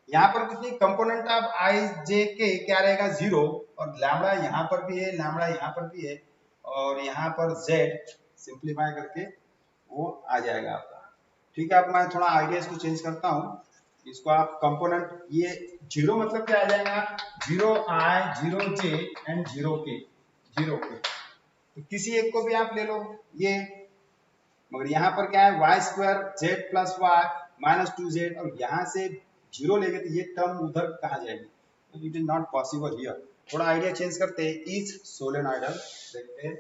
Speaker 1: यहाँ पर कुछ नहीं, कंपोनेंट ऑफ आई जे के क्या रहेगा 0, और लैम्डा यहाँ पर भी है, लैम्डा यहाँ पर भी है, और यहाँ पर z सिंप्लीफाई करके वो आ जाएगा आपका, ठीक है। अब मैं थोड़ा आइडिया इसको चेंज करता हूँ, इसको आप कंपोनेंट, ये 0 मतलब क्या आ जाएगा, 0i 0j एंड 0k, तो किसी एक को भी आप ले लो ये, मगर यहाँ पर क्या है y square z plus y minus 2z, और यहाँ से 0 लेंगे तो ये टर्म उधर कहाँ जाएगी, it is not possible here. थोड़ा आइडिया चेंज करते हैं, इज सोलेनॉइडल, देखते हैं,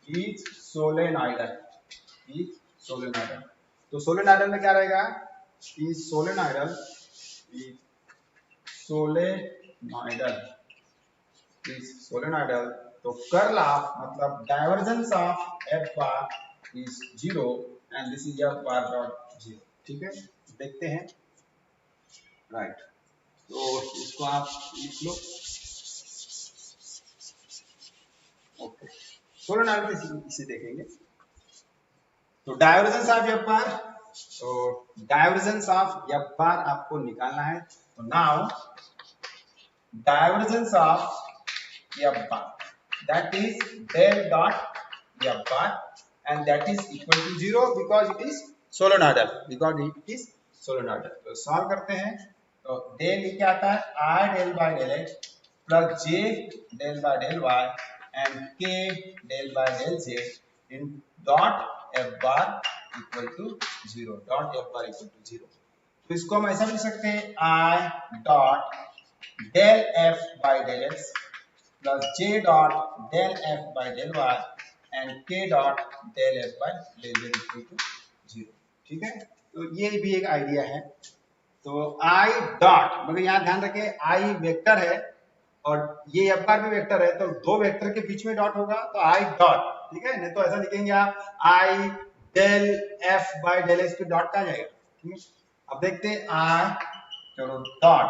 Speaker 1: इज सोलेनॉइडल, तो सोलेनॉइडल में क्या रहेगा, इज सोलेनॉइडल, तो कर्ल ऑफ, मतलब divergence of F bar is 0, and this is F bar dot 0, ठीक है। देखते हैं, राइट, तो इसको आप लिख लो, ओके। सोलेनॉइडल इसे देखेंगे। तो डाइवर्जेंस ऑफ एफ बार, तो डाइवर्जेंस ऑफ एफ बार आपको निकालना है। तो now divergence of F bar that is del dot f bar and that is equal to 0 because it is solenoidal, तो सॉल्व करते हैं। तो डेल ये क्या आता है i del by del x plus j del by del y and k del by del z in dot f bar equal to 0, तो इसको हम ऐसा लिख सकते हैं i dot del f by del x plus j dot del f by del y and k dot del f by del z equal to 0। ठीक है, तो ये भी एक आइडिया है। तो i डॉट, मगर यहाँ ध्यान रखें i वेक्टर है और ये f बार भी वेक्टर है, तो दो वेक्टर के बीच में डॉट होगा तो i डॉट, ठीक है, नहीं तो ऐसा लिखेंगे आप i del f by del x पे डॉट कहाँ जाएगा। ठीक है, अब देखते हैं i चलो डॉट,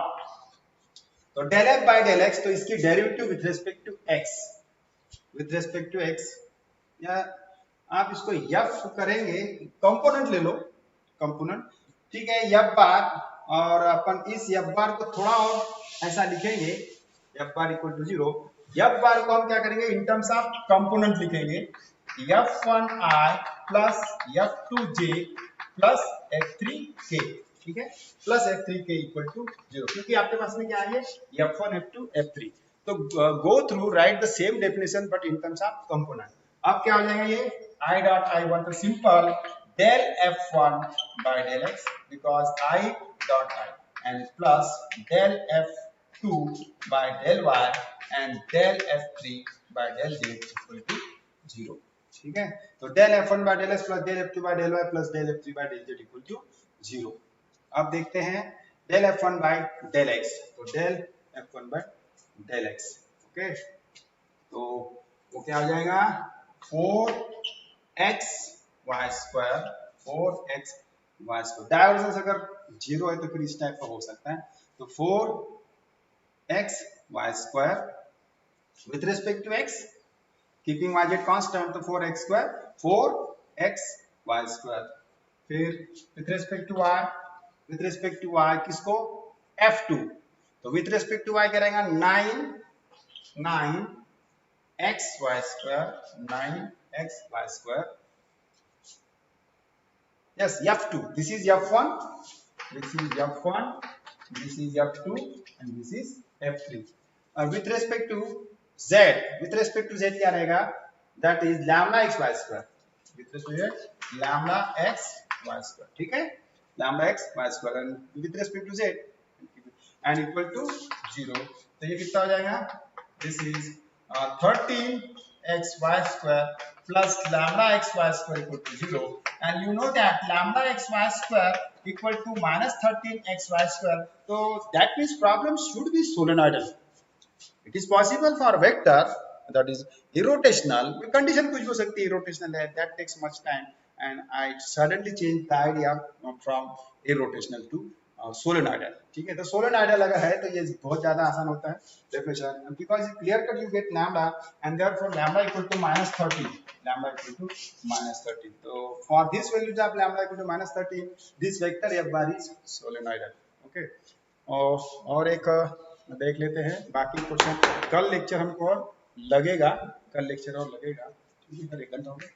Speaker 1: तो del f by del x, तो इसकी derivative with respect to x, या आप इसको f करेंगे, कंपोनेंट ले लो, कंपोनेंट, ठीक है, f बार, और अपन इस f बार को थोड़ा और ऐसा लिखेंगे f bar equal to 0। f bar को हम क्या करेंगे इन टर्म्स ऑफ कंपोनेंट लिखेंगे, f1i plus f2j plus f3k, ठीक है, प्लस f3k इक्वल टू 0, क्योंकि आपके पास में क्या है f1 f2 f3। तो go through right the same definition but in terms of component. अब क्या हो जाएगा ये i डॉट i1, तो simple del f1 by del x because i dot i and plus del f2 by del y and del f3 by del z equal to 0। ठीक है, तो del f1 by del x plus del f2 by del y plus del f3 by del z equal to 0। अब देखते हैं del f1 by del x, तो del f1 by del x, okay, तो वो क्या हो जाएगा 4x y square, 4x y square, divergence अगर 0 है तो फिर इस टाइप का हो सकता है, तो 4x y square with respect to x keeping y z constant, तो 4x square 4x y square, फिर विथ रिस्पेक्ट टू y किसको f2, तो विथ रिस्पेक्ट टू y क्या रहेगा 9x y square, 9x y square, yes f2, this is f1, this is f1, this is f2 and this is f3, और with respect to z क्या रहेगा, that is lambda x y square, with respect to lambda x y square, ठीक है, lambda x y square and with respect to z and equal to 0, तो ये कितना हो जाएगा, this is 13x y square plus lambda x y square equal to 0, and you know that lambda x y square equal to minus 13x y square, so that means problem should be solenoidal. It is possible for vector that is irrotational, condition कुछ हो सकती है irrotational है, that takes much time and I suddenly changed the idea from irrotational to solenoidal, ठीक है, तो solenoidal अगर है तो ये बहुत ज्यादा आसान होता है definition, because clear cut you get lambda and therefore lambda equal to minus 13, so for this values of lambda equal to minus 13 this vector f bar is solenoidal, okay। और एक देख लेते हैं बाकी क्वेश्चन, कल लेक्चर हमको लगेगा, ठीक है, 1 घंटा हो गया।